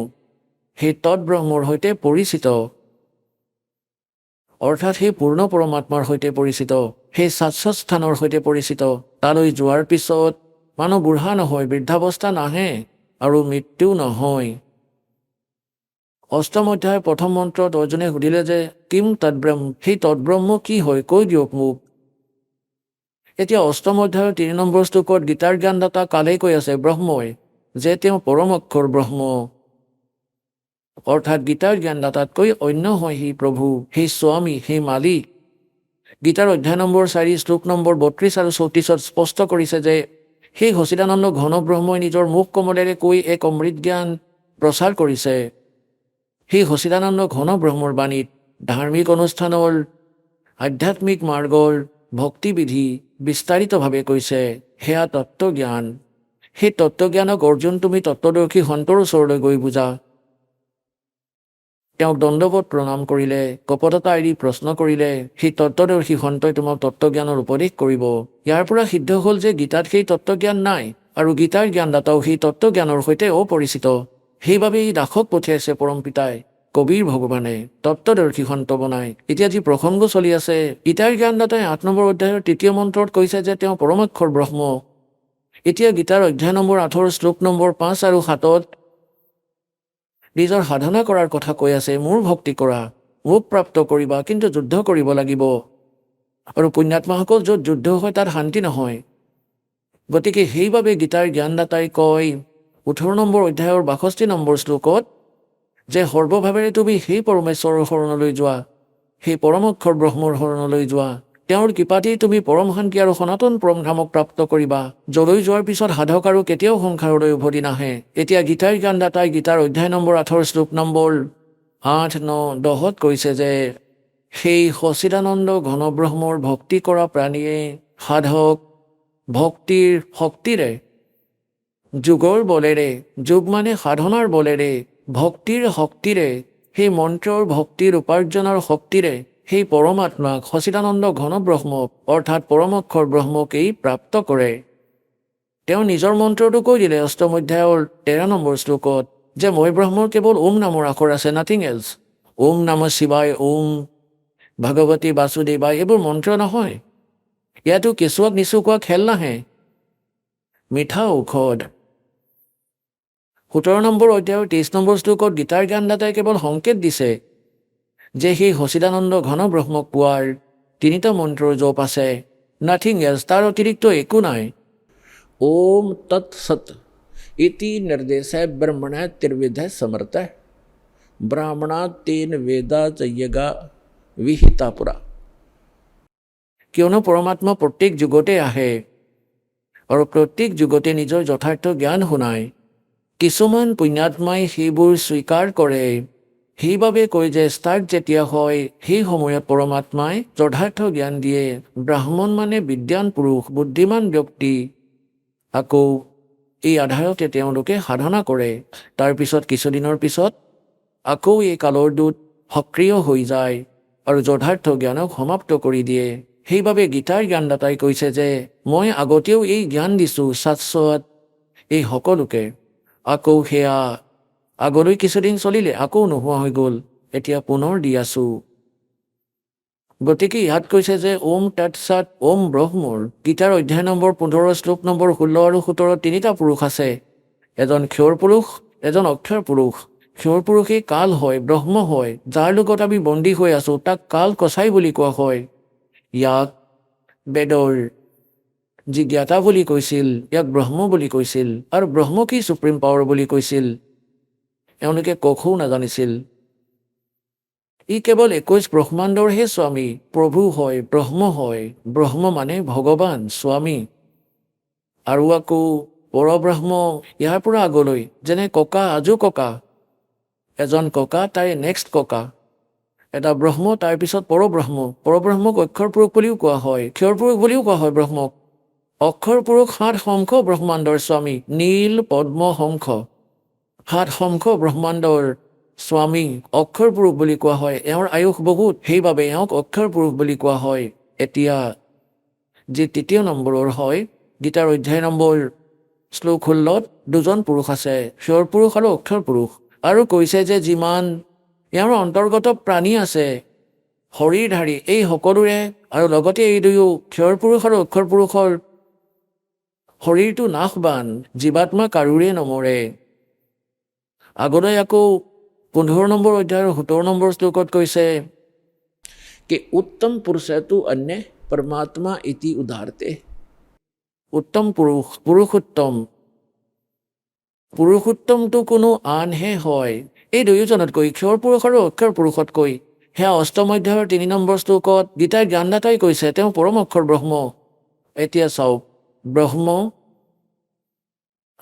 সেই তৎব্ৰহ্মৰ সৈতে পৰিচিত, অৰ্থাৎ সেই পূৰ্ণ পৰমাত্মাৰ সৈতে পৰিচিত, সেই শাশ্বত স্থানৰ সৈতে পৰিচিত। তালৈ যোৱাৰ পিছত মানুহ বুঢ়া নহয়, বৃদ্ধাৱস্থা নাহে আৰু মৃত্যু নহয়। 8ম অধ্যায়ৰ 1ম মন্ত্ৰত অৰ্জুনে সুধিলে যে কিম তৎব্ৰহ্ম, সেই তৎব্ৰহ্ম কি হয়, কৈ দিয়ক মোক। এতিয়া 8ম অধ্যায়ৰ 3 নম্বৰ শ্লোকত গীতাৰ জ্ঞানদাতা কালে কৈ আছে ব্ৰহ্মই, যে তেওঁ পৰম অক্ষৰ ব্ৰহ্ম, অৰ্থাৎ গীতাৰ জ্ঞানদাতাতকৈ অন্য হয় সেই প্ৰভু, সেই স্বামী, সেই মালিক। গীতাৰ অধ্যায় নম্বৰ 4 শ্লোক নম্বৰ 32 আৰু 34ত স্পষ্ট কৰিছে যে সেই সচিদানন্দ ঘন ব্ৰহ্মই নিজৰ মুখ কমলেৰে কৈ এক অমৃত জ্ঞান প্ৰচাৰ কৰিছে। সেই সচিদানন্দ ঘন ব্ৰহ্মৰ বাণীত ধাৰ্মিক অনুষ্ঠানৰ, আধ্যাত্মিক মাৰ্গৰ ভক্তিবিধি বিস্তাৰিতভাৱে কৈছে। সেয়া তত্ত্বজ্ঞান। সেই তত্ত্বজ্ঞানক অৰ্জুন তুমি তত্ত্বদৰ্শী সন্তৰ ওচৰলৈ গৈ বুজা। তেওঁক দণ্ডৱত প্ৰণাম কৰিলে, কপটতা এৰি প্ৰশ্ন কৰিলে, সেই তত্ত্বদৰ্শী সন্তই তোমাক তত্ত্বজ্ঞানৰ উপদেশ কৰিব। ইয়াৰ পৰা সিদ্ধ হ'ল যে গীতাত সেই তত্ত্বজ্ঞান নাই, আৰু গীতাৰ জ্ঞানদাতাও সেই তত্ত্বজ্ঞানৰ সৈতে অপৰিচিত। সেইবাবে ই দাসক পঠিয়াইছে পৰম পিতাই, কবিৰ ভগৱানে তত্ত্বদৰ্শী সন্ত বনাই। এতিয়া যি প্ৰসংগ চলি আছে, গীতাৰ জ্ঞানদাতাই 8 নম্বৰ অধ্যায়ৰ 3য় মন্ত্ৰত কৈছে যে তেওঁ পৰমাক্ষৰ ব্ৰহ্ম। এতিয়া গীতাৰ অধ্যায় নম্বৰ 8 শ্লোক নম্বৰ 5 আৰু 7 নিজৰ সাধনা কৰাৰ কথা কৈ আছে। মোৰ ভক্তি কৰা, মোক প্ৰাপ্ত কৰিবা, কিন্তু যুদ্ধ কৰিব লাগিব। আৰু পুণ্যাত্মাসকল য'ত যুদ্ধ হয় তাত শান্তি নহয়। গতিকে সেইবাবে গীতাৰ জ্ঞানদাতাই কয় 18 নম্বৰ অধ্যায়ৰ 62 নম্বৰ শ্লোকত যে সৰ্বভাৱেৰে তুমি সেই পৰমেশ্বৰৰ শৰণলৈ যোৱা, সেই পৰমক্ষৰ ব্ৰহ্মৰ শৰণলৈ যোৱা। তেওঁৰ কৃপাতেই তুমি পৰম শান্তি আৰু সনাতন পৰম ধামক প্ৰাপ্ত কৰিবা, যলৈ যোৱাৰ পিছত সাধক আৰু কেতিয়াও সংসাৰলৈ উভতি নাহে। এতিয়া গীতাৰ জ্ঞানদাতাই গীতাৰ অধ্যায় নম্বৰ 8 শ্লোক নম্বৰ 8, 9, 10 কৈছে যে সেই সচিদানন্দ ঘনব্ৰহ্মৰ ভক্তি কৰা প্ৰাণীয়ে সাধক ভক্তিৰ শক্তিৰে, যোগৰ বলেৰে, যোগ মানে সাধনাৰ বলেৰে, ভক্তিৰ শক্তিৰে, সেই মন্ত্ৰৰ ভক্তিৰ উপাৰ্জনৰ শক্তিৰে সেই পৰমাত্মাক সচিদানন্দ ঘনব্ৰহ্মক অৰ্থাৎ পৰমক্ষৰ ব্ৰহ্মকেই প্ৰাপ্ত কৰে। তেওঁ নিজৰ মন্ত্ৰটো কৈ দিলে 8ম অধ্যায়ৰ 13 নম্বৰ শ্লোকত যে মই ব্ৰহ্মৰ কেৱল ওম নামৰ আখৰ আছে, নাথিং এলছ। ওম নম শিৱায়, ওম ভগৱতী বাসুদেৱায় এইবোৰ মন্ত্ৰ নহয়। ইয়াতো কেঁচুৱাক নিচুকোৱা খেল নাহে, মিঠা ঔষধ। 17 নম্বৰ অধ্যায়ৰ 23 নম্বৰ শ্লোকত গীতাৰ জ্ঞানদাতাই কেৱল সংকেত দিছে যে সেই সচিদানন্দ ঘন ব্ৰহ্মক পোৱাৰ 3টা মন্ত্ৰৰ জপ আছে, নাথিং এলছ, তাৰ অতিৰিক্ত একো নাই।
ओम तत्सत इति निर्देशः ब्रह्मण त्रिविध समर्थ ब्राह्मणा तेन वेदा च यगा विहिता पुरा।
কিয়নো পৰমাত্মা প্ৰত্যেক যুগতে আহে আৰু প্ৰত্যেক যুগতে নিজৰ যথাৰ্থ জ্ঞান শুনায়। কিছুমান পুণ্যাত্মাই সেইবোৰ স্বীকাৰ কৰে, সেইবাবে কয় যে ষ্টাৰ্ট যেতিয়া হয় সেই সময়ত পৰমাত্মাই যথাৰ্থ জ্ঞান দিয়ে। ব্ৰাহ্মণ মানে বিদ্বান পুৰুষ, বুদ্ধিমান ব্যক্তি। আকৌ এই আধাৰতে তেওঁলোকে সাধনা কৰে। তাৰপিছত কিছুদিনৰ পিছত আকৌ এই কালৰ দূত সক্ৰিয় হৈ যায় আৰু যথাৰ্থ জ্ঞানক সমাপ্ত কৰি দিয়ে। সেইবাবে গীতাৰ জ্ঞানদাতাই কৈছে যে মই আগতেও এই জ্ঞান দিছোঁ শাশ্বত এই সকলোকে, আকৌ সেয়া আগলৈ কিছুদিন চলিলে আকৌ নোহোৱা হৈ গ'ল, এতিয়া পুনৰ দি আছোঁ। গতিকে ইয়াত কৈছে যে ওম তৎসৎ, ওম ব্ৰহ্মৰ। গীতাৰ অধ্যায় নম্বৰ 15 শ্লোক নম্বৰ 16 আৰু 17 3টা পুৰুষ আছে, এজন ক্ষৰ পুৰুষ, এজন অক্ষৰ পুৰুষ। ক্ষৰ পুৰুষেই কাল হয়, ব্ৰহ্ম হয়, যাৰ লগত আমি বন্দী হৈ আছোঁ তাক কাল কচাই বুলি কোৱা হয়। ইয়াক বেদৰ যি জ্ঞাতা বুলি কৈছিল ইয়াক ব্ৰহ্ম বুলি কৈছিল, আৰু ব্ৰহ্মকেই সুপ্ৰিম পাৱাৰ বুলি কৈছিল। এওঁলোকে কখও নাজানিছিল। ই কেৱল 21 ব্ৰহ্মাণ্ডৰহে স্বামী, প্ৰভু হয়, ব্ৰহ্ম হয়। ব্ৰহ্ম মানে ভগৱান, স্বামী। আৰু আকৌ পৰব্ৰহ্ম ইয়াৰ পৰা আগলৈ, যেনে ককা আজো ককা, এজন ককা তাই নেক্সট ককা, এটা ব্ৰহ্ম তাৰপিছত পৰব্ৰহ্ম। পৰব্ৰহ্মক অক্ষৰ পুৰুষ বুলিও কোৱা হয়, ক্ষৰ পুৰুষ বুলিও কোৱা হয় ব্ৰহ্মক। অক্ষৰ পুৰুষ 7 শংখ ব্ৰহ্মাণ্ডৰ স্বামী, নীল পদ্ম শংখ, 7 শংখ ব্ৰহ্মাণ্ডৰ স্বামী অক্ষৰ পুৰুষ বুলি কোৱা হয়। এওঁৰ আয়ুস বহুত, সেইবাবে এওঁক অক্ষৰ পুৰুষ বুলি কোৱা হয়। এতিয়া যি 3য় নম্বৰৰ হয়, গীতাৰ অধ্যায় নম্বৰ শ্লোক 16 দুজন পুৰুষ আছে, ক্ষৰ পুৰুষ আৰু অক্ষৰ পুৰুষ। আৰু কৈছে যে যিমান এওঁৰ অন্তৰ্গত প্ৰাণী আছে শৰীৰধাৰী এই সকলোৰে, আৰু লগতে এই দুয়ো ক্ষৰ পুৰুষ আৰু অক্ষৰ পুৰুষৰ শৰীৰটো নাশবান, জীৱাত্মা কাৰোৰে নমৰে। আগলৈ আকৌ 15 নম্বৰ অধ্যায়ৰ 17 নম্বৰ শ্লোকত কৈছে
कि उत्तम पुरुष तो अन्य परमात्मा इति उदाहरते।
উত্তম পুৰুষ, পুৰুষোত্তম। পুৰুষোত্তমটো কোনো আনহে হয় এই দুয়োজনতকৈ, ক্ষৰ পুৰুষ আৰু অক্ষৰ পুৰুষতকৈ। সেয়া 8ম অধ্যায়ৰ 3 নম্বৰ শ্লোকত গীতাৰ জ্ঞানদাতাই কৈছে তেওঁ পৰম অক্ষৰ ব্ৰহ্ম। এতিয়া চাওক, ব্ৰহ্ম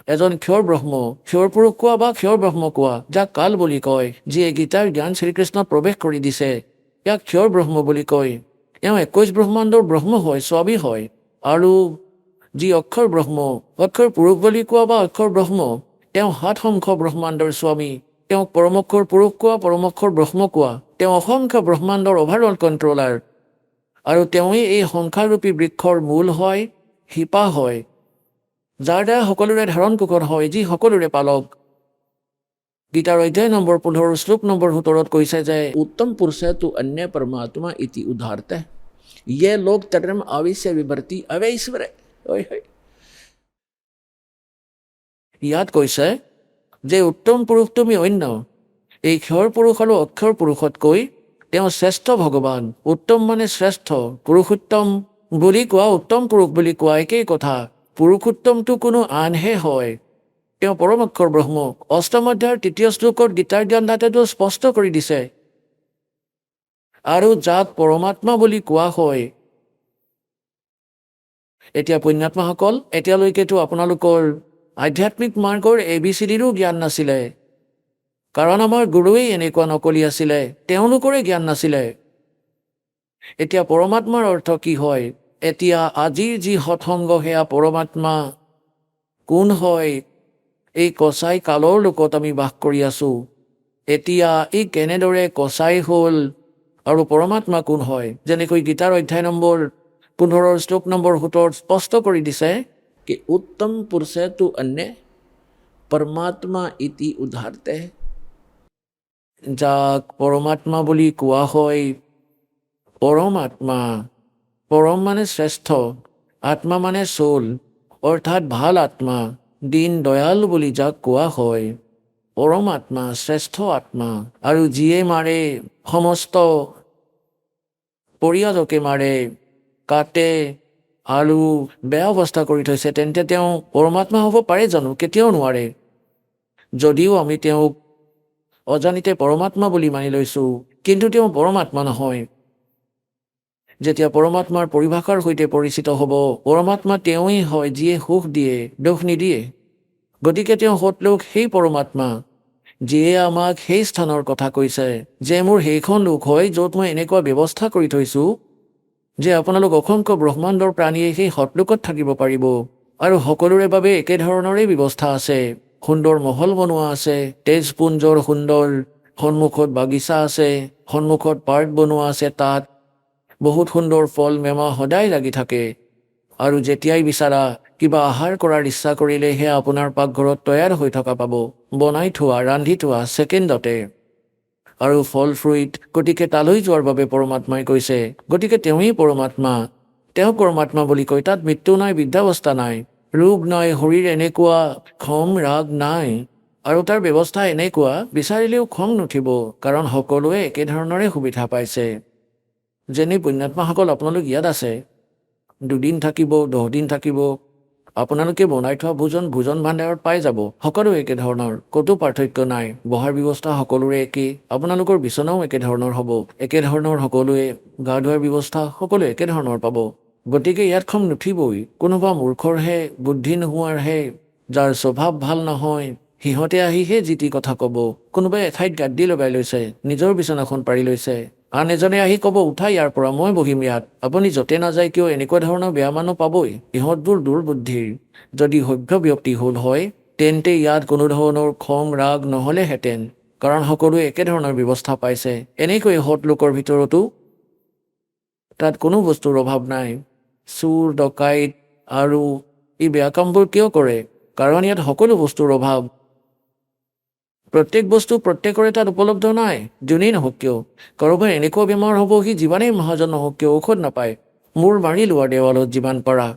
এজন ক্ষৰ ব্ৰহ্ম, ক্ষৰ পুৰুষ কোৱা বা ক্ষৰ ব্ৰহ্ম কোৱা, যাক কাল বুলি কয়, যিয়ে গীতাৰ জ্ঞান শ্ৰীকৃষ্ণত প্ৰৱেশ কৰি দিছে, ইয়াক ক্ষৰ ব্ৰহ্ম বুলি কয়। এওঁ 21 ব্ৰহ্মাণ্ডৰ ব্ৰহ্ম হয়, স্বামী হয়। আৰু যি অক্ষৰ ব্ৰহ্ম, অক্ষৰ পুৰুষ বুলি কোৱা বা অক্ষৰ ব্ৰহ্ম, তেওঁ 7 শংখ ব্ৰহ্মাণ্ডৰ স্বামী। তেওঁক পৰমক্ষৰ পুৰুষ কোৱা, পৰমক্ষৰ ব্ৰহ্ম কোৱা। তেওঁ অসংখ্য ব্ৰহ্মাণ্ডৰ অভাৰঅল কণ্ট্ৰলাৰ আৰু তেওঁৱেই এই সংসাৰৰূপী বৃক্ষৰ মূল হয়, শিপা হয়, যাৰ দ্বাৰা সকলোৰে ধাৰণ পোষণ হয়, যি সকলোৰে পালক। গীতাৰ অধ্যায় নম্বৰ 15 শ্লোক নম্বৰ 17 কৈছে যে
उत्तम पुरुष है तो अन्य परमात्मा इति उदाहरते ये लोग तर्म आविश्य विभर्ति अवैश्वर
ইয়াত কৈছে যে উত্তম পুৰুষ তুমি অন্য। এই ক্ষৰ পুৰুষ আৰু অক্ষৰ পুৰুষতকৈ তেওঁ শ্ৰেষ্ঠ ভগৱান। উত্তম মানে শ্ৰেষ্ঠ, পুৰুষোত্তম বুলি কোৱা, উত্তম পুৰুষ বুলি কোৱা একেই কথা। পুৰুষোত্তমটো কোনো আনহে হয়, তেওঁ পৰম অক্ষৰ ব্ৰহ্ম। অষ্টম অধ্যায়ৰ 3য় শ্লোকত গীতাৰ জ্ঞানদাতাটো স্পষ্ট কৰি দিছে। আৰু যাক পৰমাত্মা বুলি কোৱা হয়। এতিয়া পুণ্যাত্মাসকল, এতিয়ালৈকেতো আপোনালোকৰ আধ্যাত্মিক মাৰ্গৰ ABCDৰো জ্ঞান নাছিলে, কাৰণ আমাৰ গুৰুৱেই এনেকুৱা নকলি আছিলে, তেওঁলোকৰে জ্ঞান নাছিলে। এতিয়া পৰমাত্মাৰ অৰ্থ কি হয়? এতিয়া আজিৰ যি সৎসংগ সেয়া পৰমাত্মা কোন হয়? এই কচাই কালৰ লোকত আমি বাস কৰি আছোঁ। এতিয়া ই কেনেদৰে কচাই হ'ল আৰু পৰমাত্মা কোন হয়? যেনেকৈ গীতাৰ অধ্যায় নম্বৰ 15 শ্লোক নম্বৰ 17 স্পষ্ট কৰি দিছে
कि उत्तम पुरुष है तो अन्य परमात्मा इति उदाहरते
যাক পৰমাত্মা বুলি কোৱা হয়, পৰমাত্মা। পৰম মানে শ্ৰেষ্ঠ, আত্মা মানে চোল, অৰ্থাৎ ভাল আত্মা, দীন দয়াল বুলি যাক কোৱা হয়, পৰমাত্মা, শ্ৰেষ্ঠ আত্মা। আৰু যিয়ে মাৰে সমস্ত পৰিয়ালকে মাৰে, কাটে আৰু বেয়া অৱস্থা কৰি থৈছে, তেন্তে তেওঁ পৰমাত্মা হ'ব পাৰে জানো? কেতিয়াও নোৱাৰে। যদিও আমি তেওঁক অজানিতে পৰমাত্মা বুলি মানি লৈছোঁ, কিন্তু তেওঁ পৰমাত্মা নহয়। যেতিয়া পৰমাত্মাৰ পৰিভাষাৰ সৈতে পৰিচিত হ'ব, পৰমাত্মা তেওঁৱেই হয় যিয়ে সুখ দিয়ে, দুখ নিদিয়ে। গতিকে তেওঁ সৎলোক সেই পৰমাত্মা, যিয়ে আমাক সেই স্থানৰ কথা কৈছে যে মোৰ সেইখন লোক হয় য'ত মই এনেকুৱা ব্যৱস্থা কৰি থৈছোঁ যে আপোনালোক অসংখ্য ব্ৰহ্মাণ্ডৰ প্ৰাণীয়ে সেই সৎলোকত থাকিব পাৰিব। আৰু সকলোৰে বাবে একেধৰণৰে ব্যৱস্থা আছে। সুন্দৰ মহল বনোৱা আছে, তেজপুঞ্জৰ সুন্দৰ, সন্মুখত বাগিচা আছে, সন্মুখত পাৰ্ক বনোৱা আছে, তাত বহুত সুন্দৰ ফল মেমা সদায় লাগি থাকে। আৰু যেতিয়াই বিচাৰা কিবা আহাৰ কৰাৰ ইচ্ছা কৰিলে সেয়া আপোনাৰ পাকঘৰত তৈয়াৰ হৈ থকা পাব, বনাই থোৱা, ৰান্ধি থোৱা ছেকেণ্ডতে। আৰু ফল ফ্ৰুইট, গতিকে তালৈ যোৱাৰ বাবে পৰমাত্মাই কৈছে। গতিকে তেওঁৱেই পৰমাত্মা। তেওঁ পৰমাত্মা বুলি কয়। তাত মৃত্যু নাই, বৃদ্ধাৱস্থা নাই, ৰোগ নাই, শৰীৰ এনেকুৱা, খং ৰাগ নাই। আৰু তাৰ ব্যৱস্থা এনেকুৱা, বিচাৰিলেও খং নুঠিব, কাৰণ সকলোৱে একেধৰণৰে সুবিধা পাইছে। যেনে পুণ্যাত্মাসকল আপোনালোক ইয়াত আছে, 2 দিন থাকিব, 10 দিন থাকিব, আপোনালোকে বনাই থোৱা ভোজন ভাণ্ডাৰত পাই যাব। সকলো একেধৰণৰ, ক'তো পাৰ্থক্য নাই। বহাৰ ব্যৱস্থা সকলোৰে একেই, আপোনালোকৰ বিচনাও একেধৰণৰ হ'ব, একেধৰণৰ সকলোৱে গা ধোৱাৰ ব্যৱস্থা সকলো একেধৰণৰ পাব। গতিকে ইয়াত খং নুঠিবই। কোনোবা মূৰ্খৰহে, বুদ্ধি নোহোৱাৰহে, যাৰ স্বভাৱ ভাল নহয়, সিহঁতে আহিহে যি টি কথা ক'ব। কোনোবাই এঠাইত গাদ্দি লগাই লৈছে, নিজৰ বিচনাখন পাৰি লৈছে, আন এজনে আহি ক'ব উঠা ইয়াৰ পৰা, মই বহিম ইয়াত। আপুনি য'তে নাযায় কিয় এনেকুৱা ধৰণৰ বেয়া মানুহ পাবই। ইহঁতবোৰ দুৰ্বুদ্ধিৰ। যদি সভ্য ব্যক্তি হ'ল হয়, তেন্তে ইয়াত কোনো ধৰণৰ খং ৰাগ নহ'লেহেঁতেন, কাৰণ সকলোৱে একেধৰণৰ ব্যৱস্থা পাইছে। এনেকৈ সৎ লোকৰ ভিতৰতো তাত কোনো বস্তুৰ অভাৱ নাই। চোৰ ডকাইত আৰু এই বেয়া কামবোৰ কিয় কৰে? কাৰণ ইয়াত সকলো বস্তুৰ অভাৱ। প্ৰত্যেক বস্তু প্ৰত্যেকৰে তাত উপলব্ধ নাই, যোনেই নহওক কিয়। কাৰোবাৰ এনেকুৱা বেমাৰ হ'ব, সি যিমানেই মহাজন নহওক কিয় ঔষধ নাপায়। মূৰ মাৰি লোৱা দেৱালত যিমান পাৰা।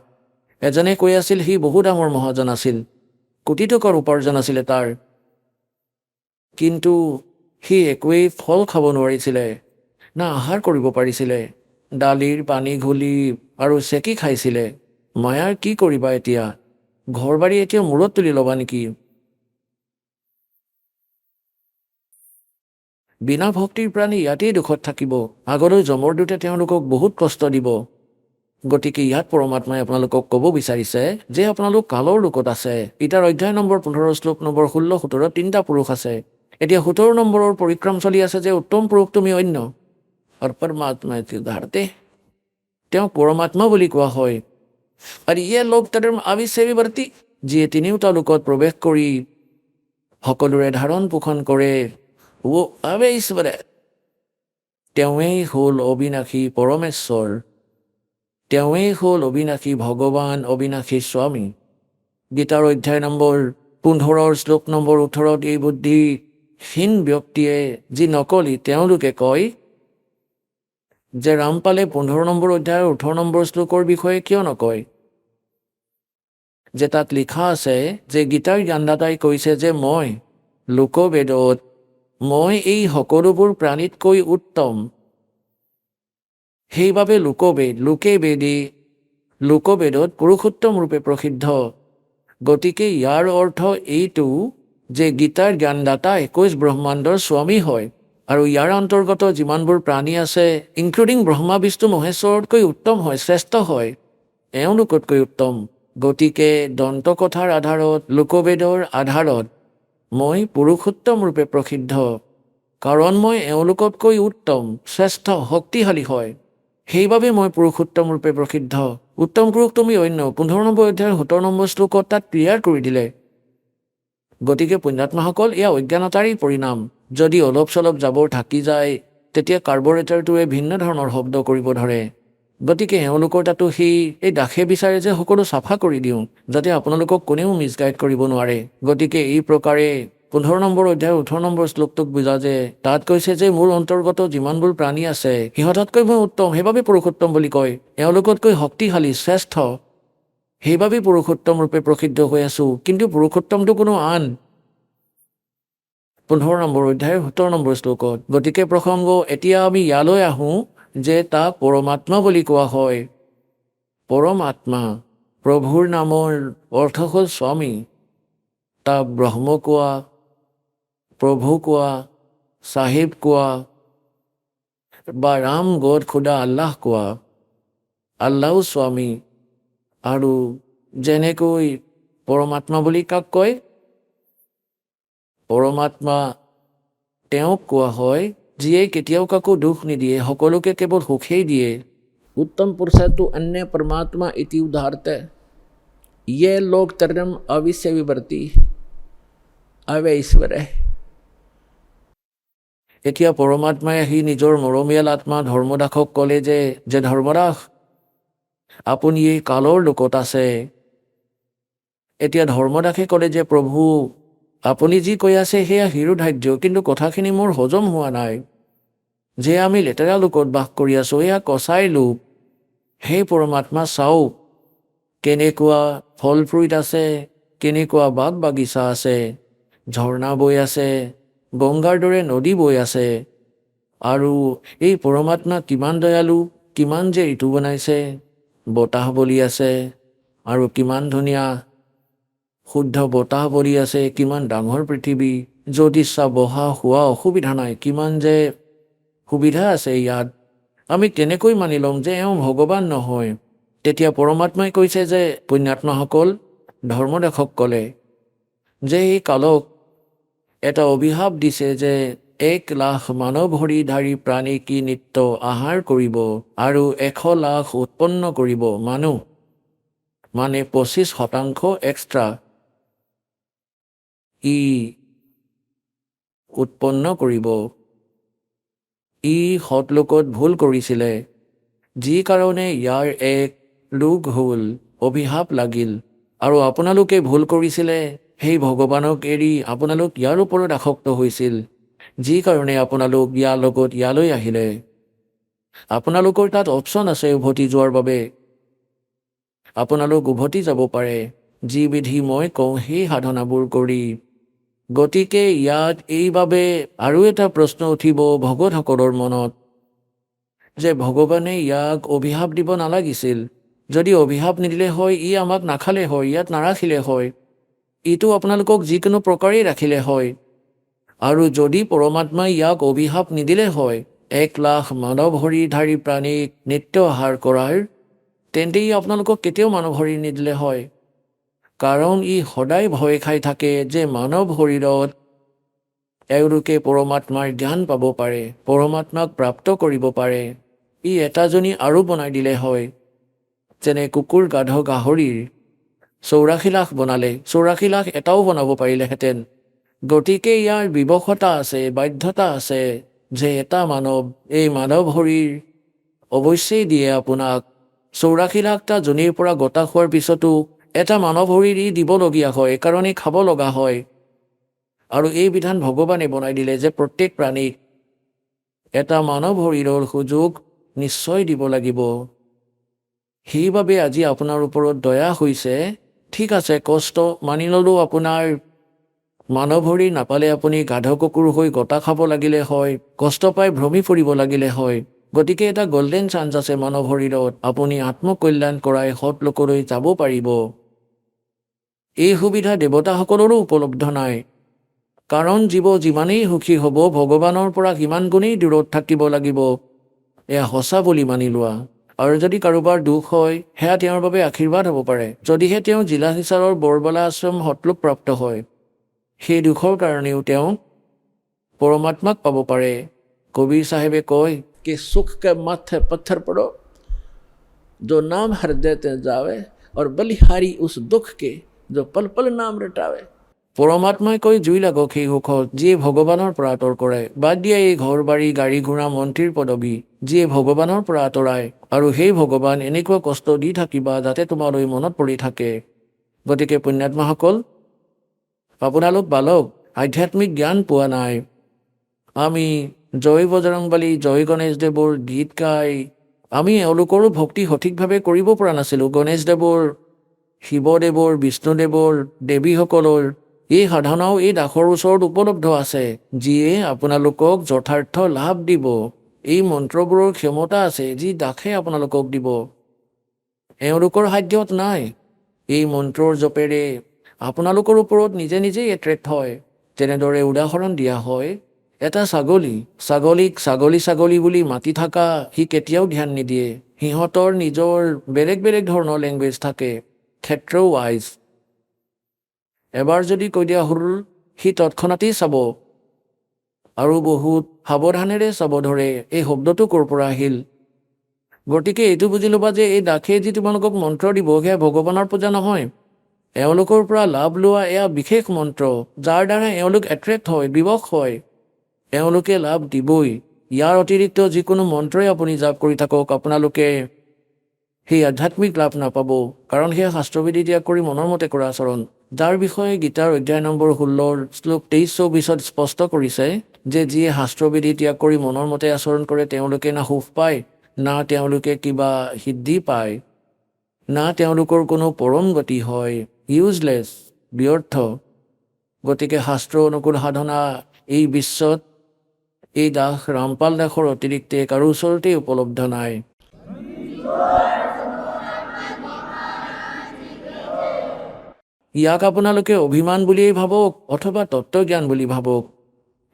এজনে কৈ আছিল সি বহু ডাঙৰ মহাজন আছিল, কোটি টকাৰ উপাৰ্জন আছিলে তাৰ, কিন্তু সি একোৱেই ফল খাব নোৱাৰিছিলে, না আহাৰ কৰিব পাৰিছিলে। দালিৰ পানী ঘুলি আৰু চেকি খাইছিলে। মায়াৰ কি কৰিবা এতিয়া? ঘৰ বাৰী এতিয়া মূৰত তুলি ল'বা নেকি? বিনা ভক্তিৰ প্ৰাণী ইয়াতেই দুখত থাকিব। আগলৈ যমৰ দূতে তেওঁলোকক বহুত কষ্ট দিব। গতিকে ইয়াত পৰমাত্মাই আপোনালোকক ক'ব বিচাৰিছে যে আপোনালোক কালৰ লোকত আছে। গীতাৰ অধ্যায় নম্বৰ 15 শ্লোক নম্বৰ 16, 17 3টা পুৰুষ আছে। এতিয়া 17 নম্বৰৰ পৰিক্ৰম চলি আছে যে উত্তম পুৰুষ তুমি অন্য আৰু পৰমাত্মা উদাহৰতে তেওঁ পৰমাত্মা বুলি কোৱা হয়। আৰু ইয়ে লোক তদম আবিশ্বেবিবৰ্তি, যিয়ে তিনিওটা লোকত প্ৰৱেশ কৰি সকলোৰে ধাৰণ পোষণ কৰে ও আবে ঈশ্বৰে তেওঁৱেই হ'ল অবিনাশী পৰমেশ্বৰ তেওঁৱেই হ'ল অবিনাশী ভগৱান অবিনাশী স্বামী গীতাৰ অধ্যায় নম্বৰ 15 শ্লোক নম্বৰ 18 এই বুদ্ধিহীন ব্যক্তিয়ে যি নকলি তেওঁলোকে কয় যে ৰামপালে 15 নম্বৰ অধ্যায়ৰ 18 নম্বৰ শ্লোকৰ বিষয়ে কিয় নকয় যে তাত লিখা আছে যে গীতাৰ জ্ঞানদাতাই কৈছে যে মই লোকবেদত মই এই সকলোবোৰ প্ৰাণীতকৈ উত্তম সেইবাবে লোকবেদত পুৰুষোত্তম ৰূপে প্ৰসিদ্ধ গতিকে ইয়াৰ অৰ্থ এইটো যে গীতাৰ জ্ঞানদাতা 21 ব্ৰহ্মাণ্ডৰ স্বামী হয় আৰু ইয়াৰ অন্তৰ্গত যিমানবোৰ প্ৰাণী আছে ইনক্লুডিং ব্ৰহ্মা বিষ্ণু মহেশ্বৰতকৈ উত্তম হয় শ্ৰেষ্ঠ হয় এওঁলোকতকৈ উত্তম গতিকে দন্তকথাৰ আধাৰত লোকবেদৰ আধাৰত মই পুৰুষোত্তম ৰূপে প্ৰসিদ্ধ কাৰণ মই এওঁলোকতকৈ উত্তম শ্ৰেষ্ঠ শক্তিশালী হয় সেইবাবে মই পুৰুষোত্তম ৰূপে প্ৰসিদ্ধ উত্তম পুৰুষ তুমি অন্য 15 নম্বৰ অধ্যায়ৰ 17 নম্বৰ শ্লোকত তাত ক্লিয়াৰ কৰি দিলে গতিকে পুণ্যাত্মাসকল এয়া অজ্ঞানতাৰেই পৰিণাম যদি অলপ চলপ জাবৰ থাকি যায় তেতিয়া কাৰ্বৰেটাৰটোৱে ভিন্ন ধৰণৰ শব্দ কৰিব ধৰে গতিকে এওঁলোকৰ তাতো এই দাসে বিচাৰে যে সকলো চাফা কৰি দিওঁ যাতে আপোনালোকক কোনেও মিছগাইড কৰিব নোৱাৰে গতিকে এই প্ৰকাৰে 15 নম্বৰ অধ্যায়ৰ 18 নম্বৰ শ্লোকটোক বুজা যে তাত কৈছে যে মোৰ অন্তৰ্গত যিমানবোৰ প্ৰাণী আছে সিহঁততকৈ মই উত্তম সেইবাবে পুৰুষোত্তম বুলি কয় এওঁলোকতকৈ শক্তিশালী শ্ৰেষ্ঠ সেইবাবে পুৰুষোত্তম ৰূপে প্ৰসিদ্ধ হৈ আছো কিন্তু পুৰুষোত্তমটো কোনো আন 15 নম্বৰ অধ্যায়ৰ 17 নম্বৰ শ্লোকত গতিকে প্ৰসংগ এতিয়া আমি ইয়ালৈ আহোঁ যে তাক পৰমাত্মা বুলি কোৱা হয় পৰমাত্মা প্ৰভুৰ নামৰ অৰ্থ হ'ল স্বামী তাক ব্ৰহ্ম কোৱা প্ৰভু কোৱা চাহিব কোৱা বা ৰাম গড খুদা আল্লাহ কোৱা আল্লাহও স্বামী আৰু যেনেকৈ পৰমাত্মা বুলি কাক কয় পৰমাত্মা তেওঁক কোৱা হয় যিয়ে কেতিয়াও কাকো দুখ নিদিয়ে সকলোকে কেৱল সুখেই দিয়ে
उत्तम पुरुष है तो अन्य परमात्मा इति उदाहरते ये लोक तरम अविश्य विवर्ती अवे ईश्वर है
এতিয়া পৰমাত্মাই আহি নিজৰ মৰমীয়াল আত্মা ধৰ্মদাসক ক'লে যে ধৰ্মদাস আপুনি এই কালৰ লোকত আছে এতিয়া ধৰ্মদাসে ক'লে যে প্ৰভু আপুনি যি কৈ আছে সেয়া হিৰোধাৰ্য কিন্তু কথাখিনি মোৰ হজম হোৱা নাই যে আমি লেতেৰা লোকত বাস কৰি আছোঁ এয়া কচাই লোক সেই পৰমাত্মা চাওক কেনেকুৱা ফল ফ্ৰুইট আছে কেনেকুৱা বাগ বাগিচা আছে ঝৰ্ণা বৈ আছে গংগাৰ দৰে নদী বৈ আছে আৰু এই পৰমাত্মা কিমান দয়ালু কিমান যে ঋতু বনাইছে বতাহ বলি আছে আৰু কিমান ধুনীয়া শুদ্ধ বতাহ বলি আছে কিমান ডাঙৰ পৃথিৱী য'ত ইচ্ছা বহা শোৱা অসুবিধা নাই কিমান যে সুবিধা আছে ইয়াত আমি কেনেকৈ মানি ল'ম যে এওঁ ভগৱান নহয় তেতিয়া পৰমাত্মাই কৈছে যে পুণ্যাত্মাসকল ধৰ্মদাসক ক'লে যে এই কালক এটা অভিশাপ দিছে যে 1 লাখ মানৱ হৰিধাৰী প্ৰাণী কি নিত্য আহাৰ কৰিব আৰু 100 লাখ উৎপন্ন কৰিব মানুহ মানে 25% এক্সট্ৰা ই উৎপন্ন কৰিব ই সৎলোকত ভুল কৰিছিলে যি কাৰণে ইয়াৰ এক লোক হ'ল অভিশাপ লাগিল আৰু আপোনালোকে ভুল কৰিছিলে সেই ভগৱানক এৰি আপোনালোক ইয়াৰ ওপৰত আসক্ত হৈছিল যি কাৰণে আপোনালোক ইয়াৰ লগত ইয়ালৈ আহিলে আপোনালোকৰ তাত অপশ্যন আছে উভতি যোৱাৰ বাবে আপোনালোক উভতি যাব পাৰে যি বিধি মই কওঁ সেই সাধনাবোৰ কৰি গতিকে ইয়াত এইবাবে আৰু এটা প্ৰশ্ন উঠিব ভগতসকলৰ মনত যে ভগৱানে ইয়াক অভিশাপ দিব নালাগিছিল যদি অভিশাপ নিদিলে হয় ই আমাক নাখালে হয় ইয়াত নাৰাখিলে হয় ইটো আপোনালোকক যিকোনো প্ৰকাৰেই ৰাখিলে হয় আৰু যদি পৰমাত্মাই ইয়াক অভিশাপ নিদিলে হয় 1 লাখ মানৱ হৰিধাৰী প্ৰাণীক নিত্য আহাৰ কৰাৰ তেন্তে ই আপোনালোকক কেতিয়াও মানৱ হৰি নিদিলে হয় কাৰণ ই সদায় ভয় খাই থাকে যে মানৱ শৰীৰত এওঁলোকে পৰমাত্মাৰ জ্ঞান পাব পাৰে পৰমাত্মাক প্ৰাপ্ত কৰিব পাৰে ই এটাজনী আৰু বনাই দিলে হয় যেনে কুকুৰ গাধ গাহৰিৰ 84 লাখ বনালে 84 লাখ এটাও বনাব পাৰিলেহেঁতেন গতিকে ইয়াৰ বিবশতা আছে, বাধ্যতা আছে যে এটা মানৱ, এই মানৱ শৰীৰ অৱশ্যেই দিয়ে আপোনাক। 84 লাখটা জনীৰ পৰা গোটা খোৱাৰ পিছতো এটা মানৱ শৰীৰ ই দিবলগীয়া হয়, কাৰণেই খাব লগা হয়। আৰু এই বিধান ভগৱানে বনাই দিলে যে প্ৰত্যেক প্ৰাণীক এটা মানৱ শৰীৰৰ সুযোগ নিশ্চয় দিব লাগিব। সেইবাবে আজি আপোনাৰ ওপৰত দয়া হৈছে। ঠিক আছে, কষ্ট মানি ল'লেও আপোনাৰ মানৱ শৰীৰ নাপালে আপুনি গাধ কুকুৰ হৈ গোটা খাব লাগিলে হয়, কষ্ট পাই ভ্ৰমি ফুৰিব লাগিলে হয়। গতিকে এটা গল্ডেন চান্স আছে মানৱ শৰীৰত, আপুনি আত্মকল্যাণ কৰাই সৎ লোকলৈ যাব পাৰিব। এই সুবিধা দেৱতাসকলৰো উপলব্ধ নাই, কাৰণ জীৱ যিমানেই সুখী হ'ব ভগৱানৰ পৰা সিমান গুণেই দূৰত থাকিব লাগিব। এয়া সঁচা বুলি মানি লোৱা। আৰু যদি কাৰোবাৰ দুখ হয় সেয়া তেওঁৰ বাবে আশীৰ্বাদ হ'ব পাৰে, যদিহে তেওঁ জিলা হিচাৰৰ বৰবালা আশ্ৰম সতলোক প্ৰাপ্ত হয়। সেই দুখৰ কাৰণেও তেওঁ পৰমাত্মাক পাব পাৰে। কবিৰ চাহেবে কয়
कि सुख के माथे पत्थर पड़ो, जो नाम हृदय ते जावे, और बलिहारी उस दुख के जो पल पल नाम रटावे।
পৰমাত্মাই কৈ জুই লাগক সেই সুখত যিয়ে ভগৱানৰ পৰা আঁতৰ কৰে। বাদ দিয়া এই ঘৰ বাৰী গাড়ী ঘোঁৰা মন্ত্ৰীৰ পদবী যিয়ে ভগৱানৰ পৰা আঁতৰায়, আৰু সেই ভগৱান এনেকুৱা কষ্ট দি থাকিবা যাতে তোমালৈ মনত পৰি থাকে। গতিকে পুণ্যাত্মাসকল, আপোনালোক বালক আধ্যাত্মিক জ্ঞান পোৱা নাই। আমি জয় বজৰংবলী জয় গণেশদেৱৰ গীত গাই আমি এওঁলোকৰো ভক্তি সঠিকভাৱে কৰিব পৰা নাছিলোঁ। গণেশদেৱৰ, শিৱদেৱৰ, বিষ্ণুদেৱৰ, দেৱীসকলৰ এই সাধনাও এই দাসৰ ওচৰত উপলব্ধ আছে, যিয়ে আপোনালোকক যথাৰ্থ লাভ দিব। এই মন্ত্ৰবোৰৰ ক্ষমতা আছে যি দাসে আপোনালোকক দিব, এওঁলোকৰ সাধ্যত নাই। এই মন্ত্ৰৰ জপেৰে আপোনালোকৰ ওপৰত নিজে নিজেই এট্ৰেক্ট হয়। যেনেদৰে উদাহৰণ দিয়া হয়, এটা ছাগলীক ছাগলী বুলি মাতি থকা সি কেতিয়াও ধ্যান নিদিয়ে। সিহঁতৰ নিজৰ বেলেগ বেলেগ ধৰণৰ লেংগুৱেজ থাকে, ক্ষেত্ৰ ৱাইজ। এবাৰ যদি কৈ দিয়া হ'ল সি তৎক্ষণাতেই চাব, আৰু বহুত সাৱধানেৰে চাব ধৰে এই শব্দটো ক'ৰ পৰা আহিল। গতিকে এইটো বুজি ল'বা যে এই দাসে যি তোমালোকক মন্ত্ৰ দিব সেয়া ভগৱানৰ পূজা নহয়, এওঁলোকৰ পৰা লাভ লোৱা এয়া বিশেষ মন্ত্ৰ, যাৰ দ্বাৰা এওঁলোক এট্ৰেক্ট হয়, বিবশ হয়। এওঁলোকে লাভ দিবই। ইয়াৰ অতিৰিক্ত যিকোনো মন্ত্ৰই আপুনি জাপ কৰি থাকক, আপোনালোকে সেই আধ্যাত্মিক লাভ নাপাব, কাৰণ সেয়া শাস্ত্ৰবিধি ত্যাগ কৰি মনৰ মতে কৰা আচৰণ, যাৰ বিষয়ে গীতাৰ অধ্যায় নম্বৰ 16 শ্লোক 23-24 স্পষ্ট কৰিছে যে যিয়ে শাস্ত্ৰবিধি ত্যাগ কৰি মনৰ মতে আচৰণ কৰে তেওঁলোকে না সুখ পায়, না তেওঁলোকে কিবা সিদ্ধি পায়, না তেওঁলোকৰ কোনো পৰম গতি হয়। ইউজলেছ, ব্যৰ্থ। গতিকে শাস্ত্ৰ অনুকূল সাধনা এই বিশ্বত এই দাস ৰামপাল দাসৰ অতিৰিক্তে কাৰো ওচৰতেই উপলব্ধ নাই। ইয়াক আপোনালোকে অভিমান বুলিয়েই ভাবক অথবা তত্ত্বজ্ঞান বুলি ভাবক,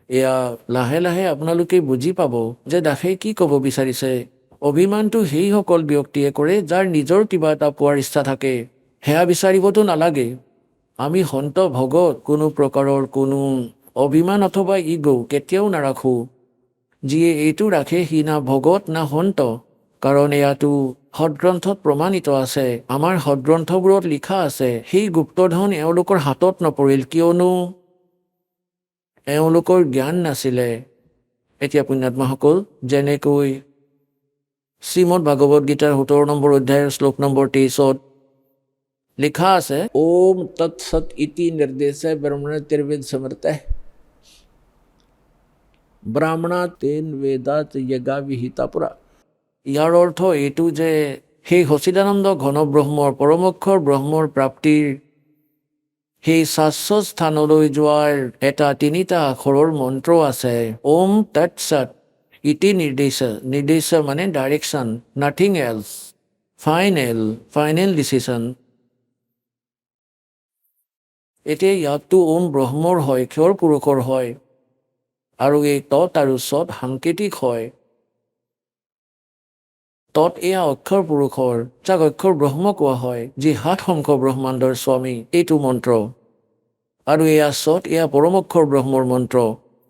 এয়া লাহে লাহে আপোনালোকে বুজি পাব যে দাসে কি ক'ব বিচাৰিছে। অভিমানটো সেইসকল ব্যক্তিয়ে কৰে যাৰ নিজৰ কিবা এটা পোৱাৰ ইচ্ছা থাকে, সেয়া বিচাৰিবতো নালাগে। আমি সন্ত ভগত কোনো প্ৰকাৰৰ কোনো অভিমান অথবা ইগ' কেতিয়াও নাৰাখোঁ। যিয়ে এইটো ৰাখে সি না ভগত না সন্ত, কাৰণ এয়াতো সদগ্ৰন্থত প্ৰমাণিত আছে। আমাৰ সদগ্ৰন্থবোৰত লিখা আছে সেই গুপ্তধন এওঁলোকৰ হাতত নপৰিল, কিয়নো এওঁলোকৰ জ্ঞান নাছিলে। এতিয়া পুণ্যাত্মাসকল, যেনেকৈ শ্ৰীমদ ভাগৱত গীতাৰ 17 নম্বৰ অধ্যায়ৰ শ্লোক নম্বৰ 23 লিখা আছে,
ओम तत्सत इति निर्देश ब्रह्मण त्रिवेद समर्थ ब्राह्मणा तेन वेदात यज्ञा विहिता पुरा।
ইয়াৰ অৰ্থ এইটো যে সেই সচিদানন্দ ঘন ব্ৰহ্মৰ পৰমক্ষৰ ব্ৰহ্মৰ প্ৰাপ্তিৰ সেই শাশ্বত স্থানলৈ যোৱাৰ এটা 3টা আখৰৰ মন্ত্ৰ আছে। ওম তৎসৎ ইতি নিৰ্দেশ মানে direction, nothing else, final decision. এতিয়া ইয়াততো ওম ব্ৰহ্মৰ হয়, ক্ষৰ পুৰুষৰ হয়, আৰু এই তৎ আৰু সৎ সাংকেতিক হয়। তৎ এয়া অক্ষৰ পুৰুষৰ, যাক অক্ষৰ ব্ৰহ্ম কোৱা হয়, যি 7 শংখ ব্ৰহ্মাণ্ডৰ স্বামী, এইটো মন্ত্ৰ। আৰু এয়া সৎ, এয়া পৰমক্ষৰ ব্ৰহ্মৰ মন্ত্ৰ।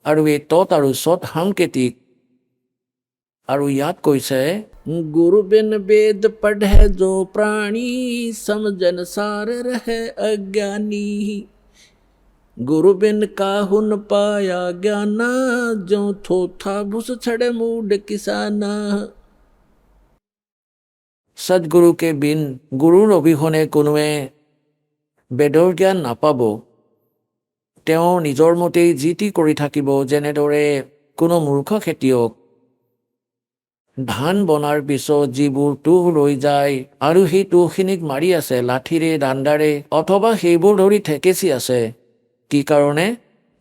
আৰু এই তৎ আৰু সৎ সাংকেতিক। আৰু ইয়াত কৈছে,
गुरु बिन वेद पढ़े जो प्राणी, समझन सार रहे अज्ञानी। गुरु बिन काहू न पाया ज्ञाना, जो थोथा भूस छड़े मूड किसाना।
সদগুৰু কে বিন, গুৰুৰ অবিহনে কোনোৱে বেদৰ জ্ঞান নাপাব। তেওঁ নিজৰ মতেই যি টি কৰি থাকিব, যেনেদৰে কোনো মূৰ্খ খেতিয়ক ধান বনাৰ পিছত যিবোৰ তুহ ৰৈ যায় আৰু সেই তুহখিনিক মাৰি আছে লাঠিৰে দাণ্ডাৰে অথবা সেইবোৰ ধৰি ঠেকেচি আছে। কি কাৰণে?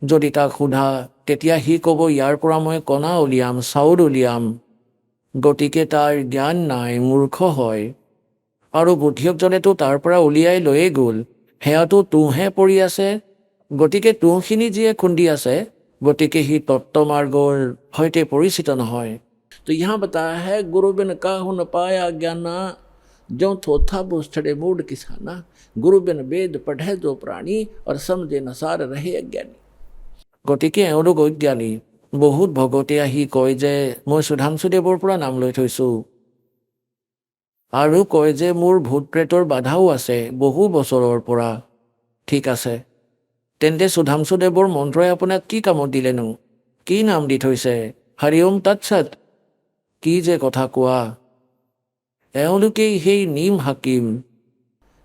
যদি তাক সোধা তেতিয়া সি ক'ব ইয়াৰ পৰা মই কণা উলিয়াম, চাউল উলিয়াম। গতিকে তাৰ জ্ঞান নাই, মূৰ্খ হয়। আৰু বুদ্ধিয়কজনেতো তাৰ পৰা উলিয়াই লৈয়ে গ'ল, সেয়াতো তুঁহে পৰি আছে। গতিকে তুঁহখিনি যিয়ে খুন্দি আছে, গতিকে সি তত্ত্বমাৰ্গৰ সৈতে পৰিচিত নহয়।
तो यहाँ बताया है गुरु बिन काहू न पाया ज्ञाना, जो थोथा भूस छड़े मूड किसाना। गुरु बिन वेद पढ़े जो प्राणी, और समझे न सार रहे अज्ञानी।
গতিকে এওঁলোক অজ্ঞানী। বহুত ভকতে আহি কয় যে মই সুধাংশুদেৱৰ পৰা নাম লৈ থৈছোঁ, আৰু কয় যে মোৰ ভূত প্ৰেতৰ বাধাও আছে বহু বছৰৰ পৰা। ঠিক আছে, তেন্তে সুধাংশুদেৱৰ মন্ত্ৰই আপোনাক কি কামত দিলেনো? কি নাম দি থৈছে? হৰি ওম তৎসৎ। কি যে কথা কোৱা! এওঁলোকেই সেই নিম হাকিম।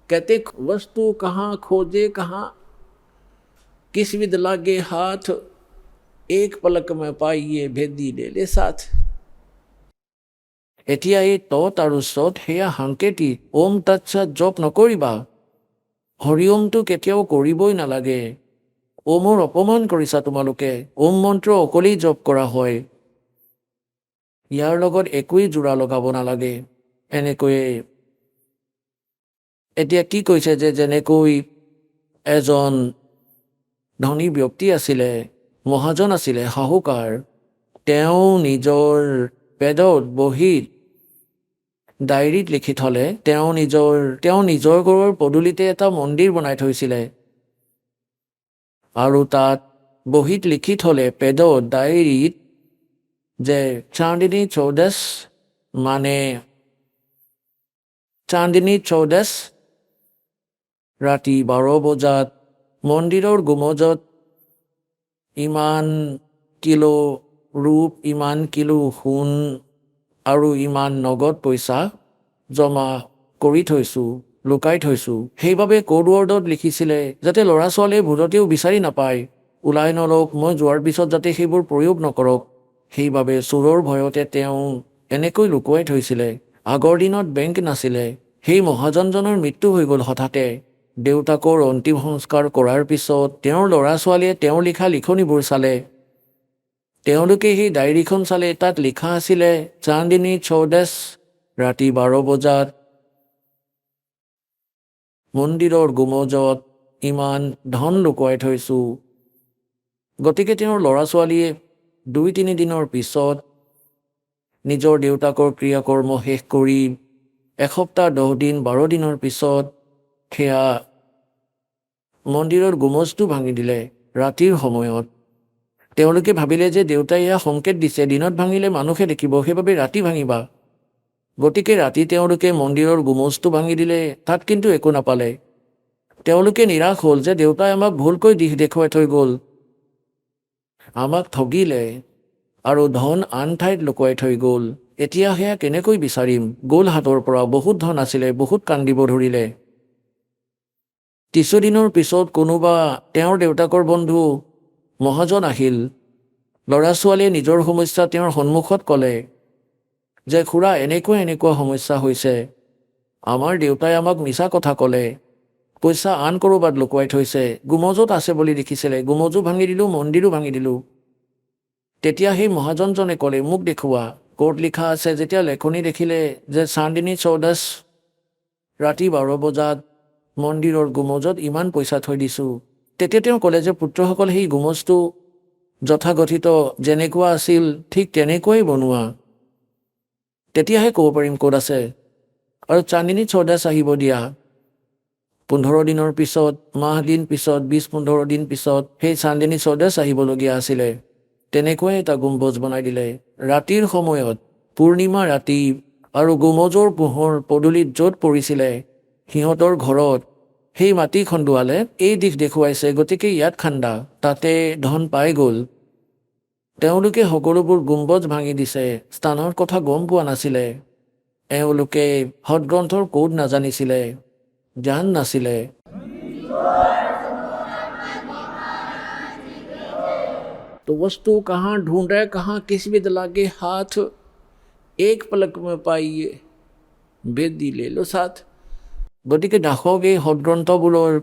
कहते वस्तु कहाँ खोजे कहाँ, किस विद लागे हाथ, एक पलक में पाइए भेदी ले ले साथ।
এতিয়া এই তত আৰু চত সেয়া সাংকেতিক। ওম তৎসৎ জপ নকৰিবা। হৰি ওমটো কেতিয়াও কৰিবই নালাগে। ওমৰ অপমান কৰিছা তোমালোকে। ওম মন্ত্ৰ অকলেই জপ কৰা হয়, ইয়াৰ লগত একোৱেই জোৰা লগাব নালাগে। এনেকৈয়ে এতিয়া কি কৈছে যে যেনেকৈ এজন ধনী ব্যক্তি আছিলে, মহাজন আছিলে, সাহুকাৰ, তেওঁ নিজৰ বেদত বহীত ডায়েৰীত লিখি থলে, তেওঁ নিজৰ ঘৰৰ পদূলিতে এটা মন্দিৰ বনাই থৈছিলে, আৰু তাত বহীত লিখি থলে পেদত ডায়েৰীত যে চান্দিনী চৌদশ, মানে চান্দিনী চৌদশ ৰাতি 12 বজাত মন্দিৰৰ গুমজত ইমান কিলো ৰূপ, ইমান কিলো সোণ আৰু ইমান নগদ পইচা জমা কৰি থৈছোঁ, লুকাই থৈছোঁ। সেইবাবে ক'ড ৱৰ্ডত লিখিছিলে যাতে ল'ৰা ছোৱালীয়ে ভুলতেও বিচাৰি নাপায়, ওলাই নলওক, মই যোৱাৰ পিছত যাতে সেইবোৰ প্ৰয়োগ নকৰক। সেইবাবে চোৰৰ ভয়তে তেওঁ এনেকৈ লুকুৱাই থৈছিলে। আগৰ দিনত বেংক নাছিলে। সেই মহাজনজনৰ মৃত্যু হৈ গ'ল হঠাতে। দেউতাকৰ অন্তিম সংস্কাৰ কৰাৰ পিছত তেওঁৰ ল'ৰা ছোৱালীয়ে তেওঁৰ লিখা লিখনিবোৰ চালে। তেওঁলোকে সেই ডায়েৰীখন চালে, তাত লিখা আছিলে চান্দিনী চৌদশ ৰাতি 12 বজাত মন্দিৰৰ গুমজত ইমান ধন লুকুৱাই থৈছোঁ। গতিকে তেওঁৰ ল'ৰা ছোৱালীয়ে 2-3 দিনৰ পিছত নিজৰ দেউতাকৰ ক্ৰিয়াকৰ্ম শেষ কৰি 1 সপ্তাহ 10 দিন 12 দিনৰ পিছত সেয়া মন্দিৰৰ গুমজটো ভাঙি দিলে ৰাতিৰ সময়ত। তেওঁলোকে ভাবিলে যে দেউতাই এয়া সংকেত দিছে, দিনত ভাঙিলে মানুহে দেখিব, সেইবাবে ৰাতি ভাঙিবা। গতিকে ৰাতি তেওঁলোকে মন্দিৰৰ গুমজটো ভাঙি দিলে। তাত কিন্তু একো নাপালে। তেওঁলোকে নিৰাশ হ'ল যে দেউতাই আমাক ভুলকৈ দিশ দেখুৱাই থৈ গ'ল, আমাক ঠগিলে আৰু ধন আন ঠাইত লুকুৱাই থৈ গ'ল। এতিয়া সেয়া কেনেকৈ বিচাৰিম? গ'ল হাতৰ পৰা। বহুত ধন আছিলে, বহুত কান্দিব ধৰিলে। কিছুদিনৰ পিছত কোনোবা তেওঁৰ দেউতাকৰ বন্ধু মহাজন আহিল। ল'ৰা ছোৱালীয়ে নিজৰ সমস্যা তেওঁৰ সন্মুখত ক'লে যে খুৰা এনেকুৱা সমস্যা হৈছে, আমাৰ দেউতাই আমাক মিছা কথা ক'লে, পইচা আন ক'ৰবাত লুকুৱাই থৈছে, গুমজত আছে বুলি দেখিছিলে, গুমজো ভাঙি দিলোঁ, মন্দিৰো ভাঙি দিলোঁ। তেতিয়া সেই মহাজনজনে ক'লে মোক দেখুওৱা, ক'ত লিখা আছে। যেতিয়া লেখনি দেখিলে যে চান্দিনী চৌদশ ৰাতি 12 বজাত মন্দিৰৰ গুমজত ইমান পইচা থৈ দিছোঁ, তেতিয়া তেওঁ ক'লে যে পুত্ৰসকল, সেই গুমজটো যথাগঠিত যেনেকুৱা আছিল ঠিক তেনেকুৱাই বনোৱা, তেতিয়াহে ক'ব পাৰিম ক'ত আছে। আৰু চান্দিনী চৌদশ আহিব দিয়া। 15 দিনৰ পিছত, মাহ দিন পিছত, 20-15 দিন পিছত সেই চান্দিনী চৌদশ আহিবলগীয়া আছিলে। তেনেকুৱাই এটা গুম্বজ বনাই দিলে ৰাতিৰ সময়ত, পূৰ্ণিমা ৰাতি, আৰু গুমজৰ পোহৰ পদূলিত য'ত পৰিছিলে সিহঁতৰ ঘৰত সেই মাটি খন্দুৱালে এই দিশ দেখুৱাইছে, গতিকে ইয়াত খান্দা, তাতে ধন পাই গ'ল। তেওঁলোকে সকলোবোৰ গুম্বজ ভাঙি দিছে, স্থানৰ কথা গম পোৱা নাছিলে। এওঁলোকে সৎগ্ৰন্থৰ কোড নাজানিছিলে, জ্ঞান নাছিলে। तो वस्तु कहाँ ढूंढे, कहाँ किस विद लागे हाथ, एक पलक में पाइए বেদি ले लो साथ। গতিকে দাসক এই সৎগ্ৰন্থবোৰৰ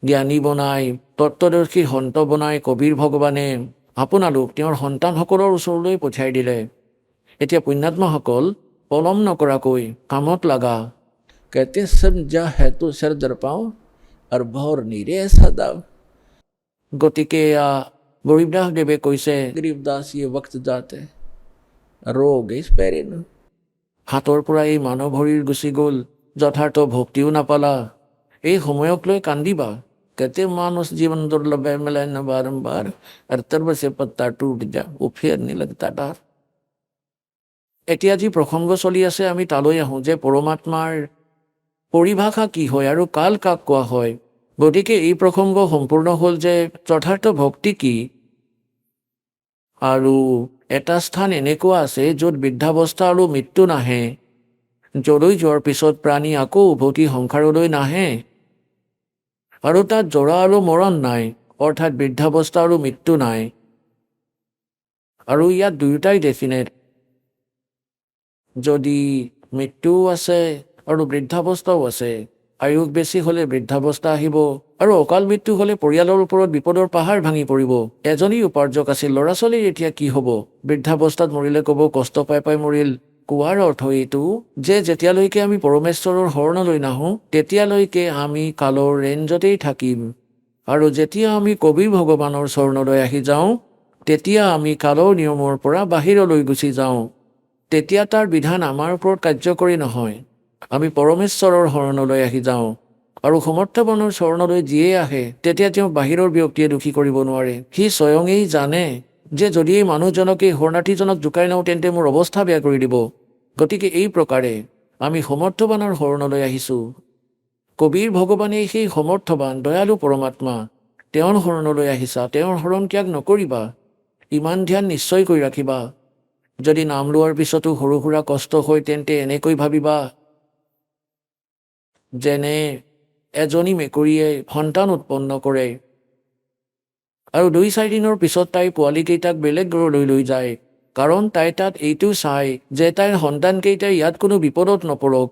জ্ঞানী বনাই, তত্ত্বদৰ্শী সন্ত বনাই কবিৰ ভগৱানে আপোনালোক তেওঁৰ সন্তানসকলৰ ওচৰলৈ পঠিয়াই দিলে। এতিয়া পুণ্যাত্মাসকল পলম নকৰাকৈ কামত লগা। कहते सब जा है तो सर दर पाओ और भौर नीरे ऐसा दाव। গতিকে গৰীবদাস দেৱে কৈছে, গৰীবদাস ये वक्त जाते रोग इस पैरे न। হাতৰ পৰা এই মানৱ শৰীৰ গুচি গ'ল, যথাৰ্থ ভক্তিও নাপালা, এই সময়ক লৈ কান্দিবা। कहते मानुष जीवन दुर्लभ है, मिले न बारंबार, और तर्ब से पत्ता टूट जा वो फेर नहीं लगता डार। এতিয়া যি প্ৰসংগ চলি আছে আমি তালৈ আহোঁ যে পৰমাত্মাৰ পৰিভাষা কি হয় আৰু কাল কাক কোৱা হয়। গতিকে এই প্ৰসংগ সম্পূৰ্ণ হ'ল যে যথাৰ্থ ভক্তি কি, আৰু এটা স্থান এনেকুৱা আছে য'ত বৃদ্ধাৱস্থা আৰু মৃত্যু নাহে, যলৈ যোৱাৰ পিছত প্ৰাণী আকৌ উভতি সংসাৰলৈ নাহে, আৰু তাত জৰা আৰু মৰণ নাই, অৰ্থাৎ বৃদ্ধাৱস্থা আৰু মৃত্যু নাই। আৰু ইয়াত দুয়োটাই ডেফিনেট। যদি মৃত্যুও আছে আৰু বৃদ্ধাৱস্থাও আছে, আয়ুস বেছি হ'লে বৃদ্ধাৱস্থা আহিব, আৰু অকাল মৃত্যু হ'লে পৰিয়ালৰ ওপৰত বিপদৰ পাহাৰ ভাঙি পৰিব। এজনী উপাৰ্জক আছিল, ল'ৰা ছোৱালীৰ এতিয়া কি হ'ব? বৃদ্ধাৱস্থাত মৰিলে ক'ব কষ্ট পাই পাই মৰিল। কোৱাৰ অৰ্থ এইটো যে যেতিয়ালৈকে আমি পৰমেশ্বৰৰ শৰণলৈ নাহোঁ তেতিয়ালৈকে আমি কালৰ ৰেঞ্জতেই থাকিম, আৰু যেতিয়া আমি কবিৰ ভগৱানৰ চৰণলৈ আহি যাওঁ তেতিয়া আমি কালৰ নিয়মৰ পৰা বাহিৰলৈ গুচি যাওঁ। তেতিয়া তাৰ বিধান আমাৰ ওপৰত কাৰ্যকৰী নহয়। আমি পৰমেশ্বৰৰ শৰণলৈ আহি যাওঁ, আৰু সমৰ্থবানৰ চৰণলৈ যিয়ে আহে তেতিয়া তেওঁ বাহিৰৰ ব্যক্তিয়ে দুখী কৰিব নোৱাৰে। সি স্বয়ঙেই জানে যে যদি এই মানুহজনক, এই শৰণাৰ্থীজনক জোকাই লওঁ তেন্তে মোৰ অৱস্থা বেয়া কৰি দিব। গতিকে এই প্ৰকাৰে আমি সমৰ্থবানৰ শৰণলৈ আহিছোঁ। কবিৰ ভগৱানেই সেই সমৰ্থবান দয়ালু পৰমাত্মা, তেওঁৰ শৰণলৈ আহিছা, তেওঁৰ শৰণ ত্যাগ নকৰিবা, ইমান ধ্যান নিশ্চয়কৈ ৰাখিবা। যদি নাম লোৱাৰ পিছতো সৰু সুৰা কষ্ট হয় তেন্তে এনেকৈ ভাবিবা যেনে এজনী মেকুৰীয়ে সন্তান উৎপন্ন কৰে আৰু 2-4 দিনৰ পিছত তাই পোৱালীকেইটাক বেলেগ ঘৰলৈ লৈ যায়, কাৰণ তাই তাত এইটো চায় যে তাইৰ সন্তানকেইটাই ইয়াত কোনো বিপদত নপৰক।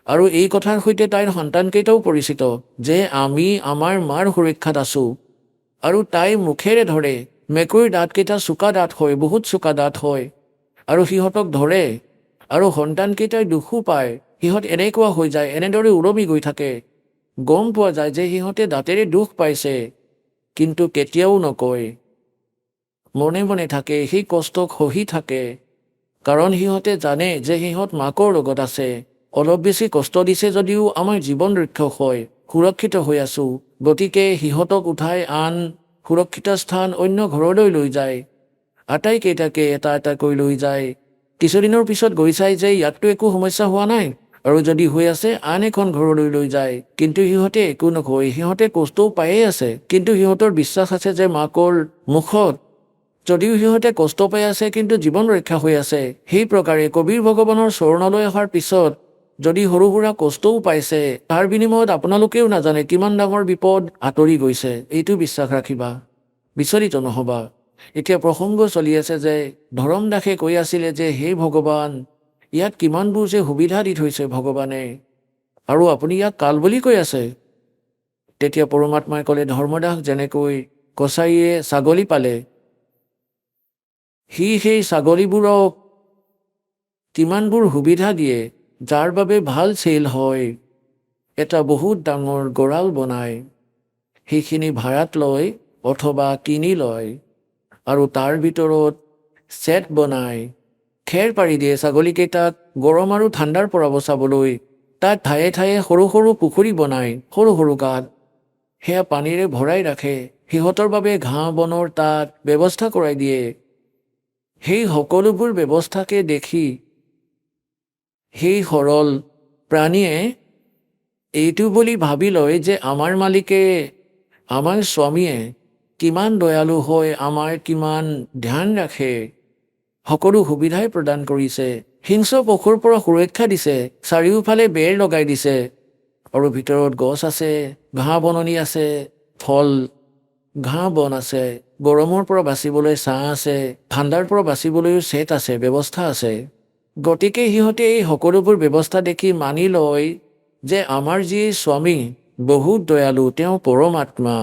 আৰু এই কথাৰ সৈতে তাইৰ সন্তানকেইটাও পৰিচিত যে আমি আমাৰ মাৰ সুৰক্ষাত আছোঁ। আৰু তাই মুখেৰে ধৰে, মেকুৰীৰ দাঁতকেইটা চোকা দাঁত হয়, বহুত চোকা দাঁত হয়, আৰু সিহঁতক ধৰে, আৰু সন্তানকেইটাই দুখো পায়, সিহঁত এনেকুৱা হৈ যায়, এনেদৰে উৰমি গৈ থাকে। গম পোৱা যায় যে সিহঁতে দাঁতেৰে দুখ পাইছে, কিন্তু কেতিয়াও নকয়, মনে মনে থাকে, সেই কষ্টক সহি থাকে, কাৰণ সিহঁতে জানে যে সিহঁত মাকৰ লগত আছে। অলপ বেছি কষ্ট দিছে যদিও আমাৰ জীৱন ৰক্ষক হয়, সুৰক্ষিত হৈ আছোঁ। গতিকে সিহঁতক উঠাই আন সুৰক্ষিত স্থান অন্য ঘৰলৈ লৈ যায়, আটাইকেইটাকে এটা এটাকৈ লৈ যায়। কিছুদিনৰ পিছত গৈ চাই যে ইয়াততো একো সমস্যা হোৱা নাই, আৰু যদি হৈ আছে আন এখন ঘৰলৈ লৈ যায়, কিন্তু সিহঁতে একো নকয়, সিহঁতে কষ্টও পায়েই আছে, কিন্তু সিহঁতৰ বিশ্বাস আছে যে মাকৰ মুখত, যদিও সিহঁতে কষ্ট পাই আছে কিন্তু জীৱন ৰক্ষা হৈ আছে। সেই প্ৰকাৰে কবিৰ ভগৱানৰ চৰণলৈ অহাৰ পিছত যদি সৰু সুৰা কষ্টও পাইছে, তাৰ বিনিময়ত আপোনালোকেও নাজানে কিমান ডাঙৰ বিপদ আঁতৰি গৈছে। এইটো বিশ্বাস ৰাখিবা, বিচলিত নহবা। এতিয়া প্ৰসংগ চলি আছে যে ধৰম দাসে কৈ আছিলে যে হে ভগৱান, ইয়াত কিমানবোৰ যে সুবিধা দি থৈছে ভগৱানে, আৰু আপুনি ইয়াক কাল বুলি কৈ আছে। তেতিয়া পৰমাত্মাই ক'লে, ধৰ্মদাস যেনেকৈ কছাৰীয়ে ছাগলী পালে, সি সেই ছাগলীবোৰক কিমানবোৰ সুবিধা দিয়ে যাৰ বাবে ভাল চেল হয়। এটা বহুত ডাঙৰ গঁৰাল বনায়, সেইখিনি ভাড়াত লয় অথবা কিনি লয়, আৰু তাৰ ভিতৰত ছেট বনায়, খেৰ পাৰি দিয়ে ছাগলীকেইটাক গৰম আৰু ঠাণ্ডাৰ পৰা বচাবলৈ। তাত ঠায়ে ঠায়ে সৰু সৰু পুখুৰী বনায়, সৰু সৰু গাঁত, সেয়া পানীৰে ভৰাই ৰাখে। সিহঁতৰ বাবে ঘাঁহ বনৰ তাত ব্যৱস্থা কৰাই দিয়ে। সেই সকলোবোৰ ব্যৱস্থাকে দেখি সেই সৰল প্ৰাণীয়ে এইটো বুলি ভাবি লয় যে আমাৰ মালিকে, আমাৰ স্বামীয়ে কিমান দয়ালু হয়, আমাৰ কিমান ধ্যান ৰাখে, সকলো সুবিধাই প্ৰদান কৰিছে, হিংস্ৰ পশুৰ পৰা সুৰক্ষা দিছে, চাৰিওফালে বেৰ লগাই দিছে, আৰু ভিতৰত গছ আছে, ঘাঁহ বননি আছে, ফল ঘাঁহ বন আছে, গৰমৰ পৰা বাচিবলৈ ছাঁ আছে, ঠাণ্ডাৰ পৰা বাচিবলৈও ছেট আছে, ব্যৱস্থা আছে। গতিকে সিহঁতে এই সকলোবোৰ ব্যৱস্থা দেখি মানি লয় যে আমাৰ যি স্বামী বহুত দয়ালু, তেওঁ পৰমাত্মা।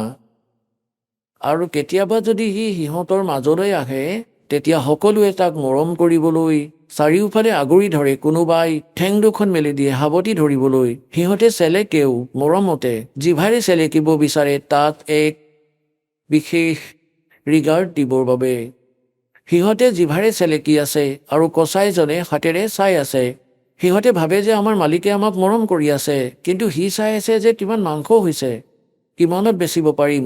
আৰু কেতিয়াবা যদি সি সিহঁতৰ মাজলৈ আহে, তেতিয়া সকলোৱে তাক মৰম কৰিবলৈ চাৰিওফালে আগুৰি ধৰে, কোনোবাই ঠেং দুখন মেলি দিয়ে সাৱটি ধৰিবলৈ। সিহঁতে চেলেকেও মৰমতে জিভাৰে চেলেকিব বিচাৰে, তাক এক বিশেষ ৰিগাৰ্ড দিবৰ বাবে। সিহঁতে জিভাৰে চেলেকি আছে আৰু কচাইজনে হাতেৰে চাই আছে। সিহঁতে ভাবে যে আমাৰ মালিকে আমাক মৰম কৰি আছে, কিন্তু সি চাই আছে যে কিমান মাংস হৈছে, কিমানত বেচিব পাৰিম,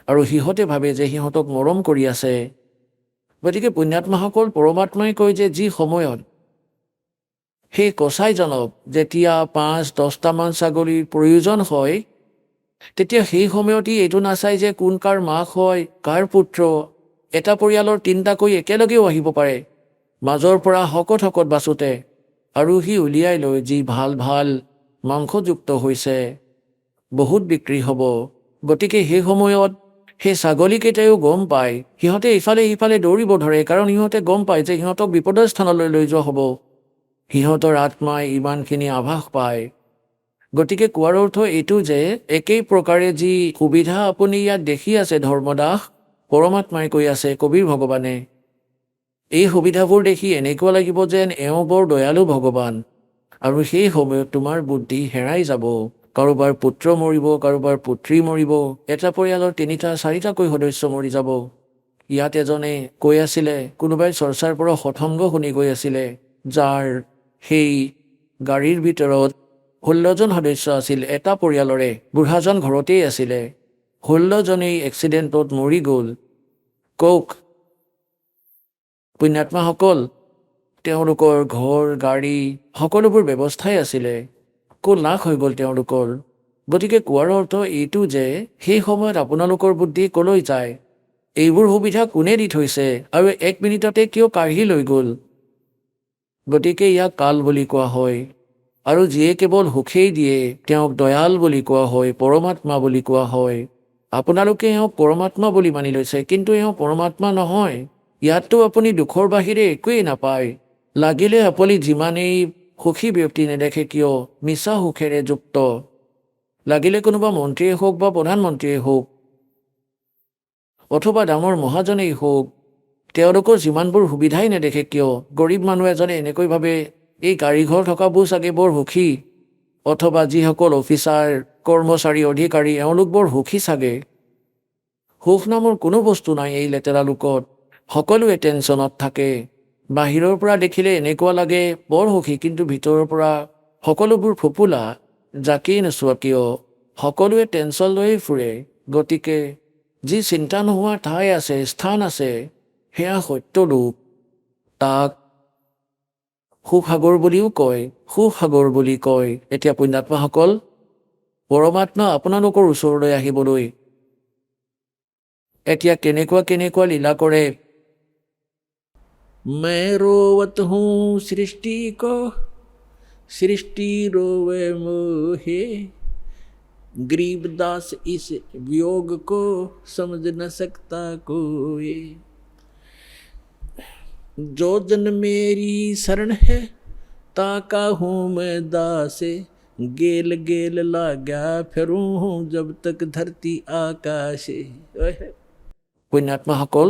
আৰু সিহঁতে ভাবে যে সিহঁতক মৰম কৰি আছে। গতিকে পুণ্যাত্মাসকল, পৰমাত্মাই কয় যে যি সময়ত সেই কচাইজনক যেতিয়া ৫-১০টামান ছাগলীৰ প্ৰয়োজন হয়, তেতিয়া সেই সময়ত ই এইটো নাচায় যে কোন কাৰ মাক হয়, কাৰ পুত্ৰ। এটা পৰিয়ালৰ ৩টাকৈ একেলগেও আহিব পাৰে মাজৰ পৰা শকত শকত বাছোতে, আৰু সি উলিয়াই লয় যি ভাল ভাল মাংসযুক্ত হৈছে, বহুত বিক্ৰী হ'ব। গতিকে সেই সময়ত সেই ছাগলীকেইটাইও গম পায়, সিহঁতে ইফালে সিফালে দৌৰিব ধৰে, কাৰণ সিহঁতে গম পায় যে সিহঁতক বিপদৰ স্থানলৈ লৈ যোৱা হ'ব। সিহঁতৰ আত্মাই ইমানখিনি আভাস পায়। গতিকে কোৱাৰ অৰ্থ এইটো যে একেই প্ৰকাৰে যি সুবিধা আপুনি ইয়াত দেখি আছে ধৰ্মদাস, পৰমাত্মাই কৈ আছে, কবিৰ ভগৱানে, এই সুবিধাবোৰ দেখি এনেকুৱা লাগিব যেন এওঁ বৰ দয়ালু ভগৱান। আৰু সেই সময়ত তোমাৰ বুদ্ধি হেৰাই যাব। কাৰোবাৰ পুত্ৰ মৰিব, কাৰোবাৰ পুত্ৰী মৰিব, এটা পৰিয়ালৰ ৩টা-৪টাকৈ সদস্য মৰি যাব। ইয়াত এজনে কৈ আছিলে, কোনোবাই চৰ্চাৰ পৰা সৎসংগ শুনি গৈ আছিলে, যাৰ সেই গাড়ীৰ ভিতৰত 16জন সদস্য আছিল এটা পৰিয়ালৰে, বুঢ়াজন ঘৰতেই আছিলে, 16জনেই এক্সিডেণ্টত মৰি গ'ল। কওক পুণ্যাত্মাসকল, তেওঁলোকৰ ঘৰ গাড়ী সকলোবোৰ ব্যৱস্থাই আছিলে, ক'ত নাশ হৈ গ'ল তেওঁলোকৰ। গতিকে কোৱাৰ অৰ্থ এইটো যে সেই সময়ত আপোনালোকৰ বুদ্ধি ক'লৈ যায়, এইবোৰ সুবিধা কোনে দি থৈছে, আৰু 1 মিনিটতে কিয় কাঢ়ি লৈ গ'ল। গতিকে ইয়াক কাল বুলি কোৱা হয়। আৰু যিয়ে কেৱল সুখেই দিয়ে তেওঁক দয়াল বুলি কোৱা হয়, পৰমাত্মা বুলি কোৱা হয়। আপোনালোকে এওঁক পৰমাত্মা বুলি মানি লৈছে, কিন্তু এওঁ পৰমাত্মা নহয়। ইয়াততো আপুনি দুখৰ বাহিৰে একোৱেই নাপায়। লাগিলে আপুনি যিমানেই সুখী ব্যক্তি নেদেখে কিয় মিছা সুখেৰে যুক্ত, লাগিলে কোনোবা মন্ত্ৰীয়ে হওক বা প্ৰধানমন্ত্ৰীয়ে হওক অথবা ডাঙৰ মহাজনেই হওক, তেওঁলোকৰ যিমানবোৰ সুবিধাই নেদেখে কিয়, গৰীব মানুহ এজনে এনেকৈ ভাবে এই গাড়ীঘৰ থকাবোৰ চাগে বৰ সুখী, অথবা যিসকল অফিচাৰ কৰ্মচাৰী অধিকাৰী এওঁলোক বৰ সুখী চাগে। সুখ নামৰ কোনো বস্তু নাই এই লেতেৰা লোকত। সকলোৱে টেনশ্যনত থাকে। বাহিৰৰ পৰা দেখিলে এনেকুৱা লাগে বৰ সুখী, কিন্তু ভিতৰৰ পৰা সকলোবোৰ ফোপোলা। যাকেই নোচোৱা কিয় সকলোৱে টেনশ্যন লৈয়ে ফুৰে। গতিকে যি চিন্তা নোহোৱা ঠাই আছে, স্থান আছে, সেয়া সত্যৰূপ। তাক সুখসাগৰ বুলিও কয়, সুখসাগৰ বুলি কয়। এতিয়া পুণ্যাত্মাসকল, পৰমাত্মা আপোনালোকৰ ওচৰলৈ আহিবলৈ এতিয়া কেনেকুৱা কেনেকুৱা লীলা কৰে।
मैं रोवत हूँ सृष्टि को, सृष्टि रोवे मोहे, गरीबदास इस वियोग को समझ न सकता कोई। जो जन मेरी शरण है ताका हूँ मैं दासे, गेल गेल लाग्या फिरूँ हूँ जब तक धरती आकाशे।
পুণ্যাত্মাসকল,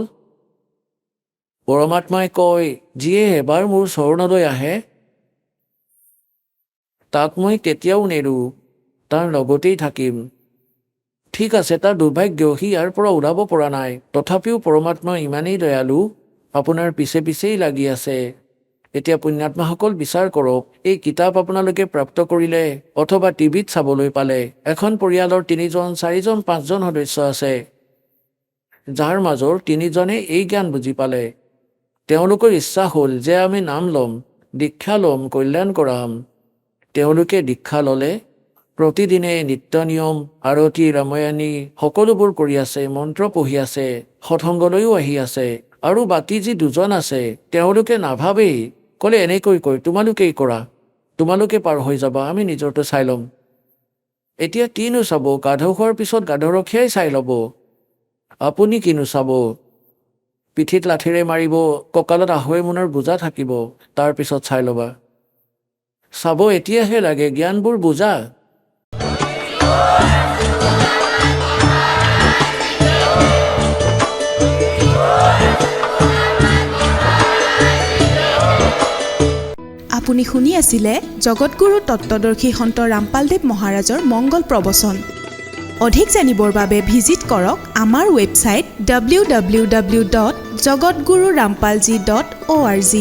পৰমাত্মাই কয়, যিয়ে এবাৰ মোৰ চৰণলৈ আহে তাক মই কেতিয়াও নেৰো, তাৰ লগতেই থাকিম। ঠিক আছে, তাৰ দুৰ্ভাগ্য, সি ইয়াৰ পৰা ওলাব পৰা নাই, তথাপিও পৰমাত্মা ইমানেই দয়ালু, আপোনাৰ পিছে পিছেই লাগি আছে। এতিয়া পুণ্যাত্মাসকল বিচাৰ কৰক, এই কিতাপ আপোনালোকে প্ৰাপ্ত কৰিলে অথবা টিভিত চাবলৈ পালে, এখন পৰিয়ালৰ 3জন 4জন 5জন সদস্য আছে, যাৰ মাজৰ 3জনে এই জ্ঞান বুজি পালে। তেওঁলোকৰ ইচ্ছা হ'ল যে আমি নাম ল'ম, দীক্ষা ল'ম, কল্যাণ কৰাম। তেওঁলোকে দীক্ষা ল'লে প্ৰতিদিনে নিত্য নিয়ম আৰতি ৰামায়ণী সকলোবোৰ কৰি আছে, মন্ত্ৰ পঢ়ি আছে, সৎসংগলৈও আহি আছে। আৰু বাকী যি দুজন আছে তেওঁলোকে নাভাবেই, ক'লে এনেকৈ কয় তোমালোকেই কৰা, তোমালোকে পাৰ হৈ যাবা, আমি নিজৰটো চাই ল'ম। এতিয়া কিনো চাব, গাধ খোৱাৰ পিছত গাধৰখীয়াই চাই ল'ব, আপুনি কিনো চাব? পিঠিত লাঠিৰে মাৰিব, কঁকালত আঢ়ৈ মোনৰ বোজা থাকিব, তাৰপিছত চাই ল'বা। চাব এতিয়াহে লাগে, জ্ঞানবোৰ বুজা।
আপুনি শুনি আছিলে জগতগুৰু তত্ত্বদৰ্শী সন্ত ৰামপালদেৱ মহাৰাজৰ মংগল প্ৰবচন। অধিক জানিবৰ বাবে ভিজিট কৰক আমাৰ ৱেবছাইট www.jagatgururampalji.org।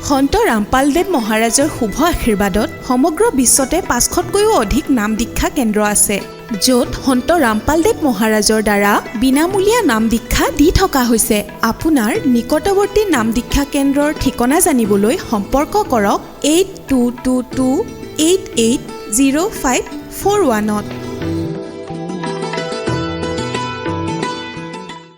সন্ত ৰামপালদেৱ মহাৰাজৰ শুভ আশীৰ্বাদত সমগ্ৰ বিশ্বতে 500তকৈও অধিক নাম দীক্ষা কেন্দ্ৰ আছে, য'ত সন্ত ৰামপালদেৱ মহাৰাজৰ দ্বাৰা বিনামূলীয়া নাম দীক্ষা দি থকা হৈছে। আপোনাৰ নিকটৱৰ্তী নাম দীক্ষা কেন্দ্ৰৰ ঠিকনা জানিবলৈ সম্পৰ্ক কৰক 8222880541।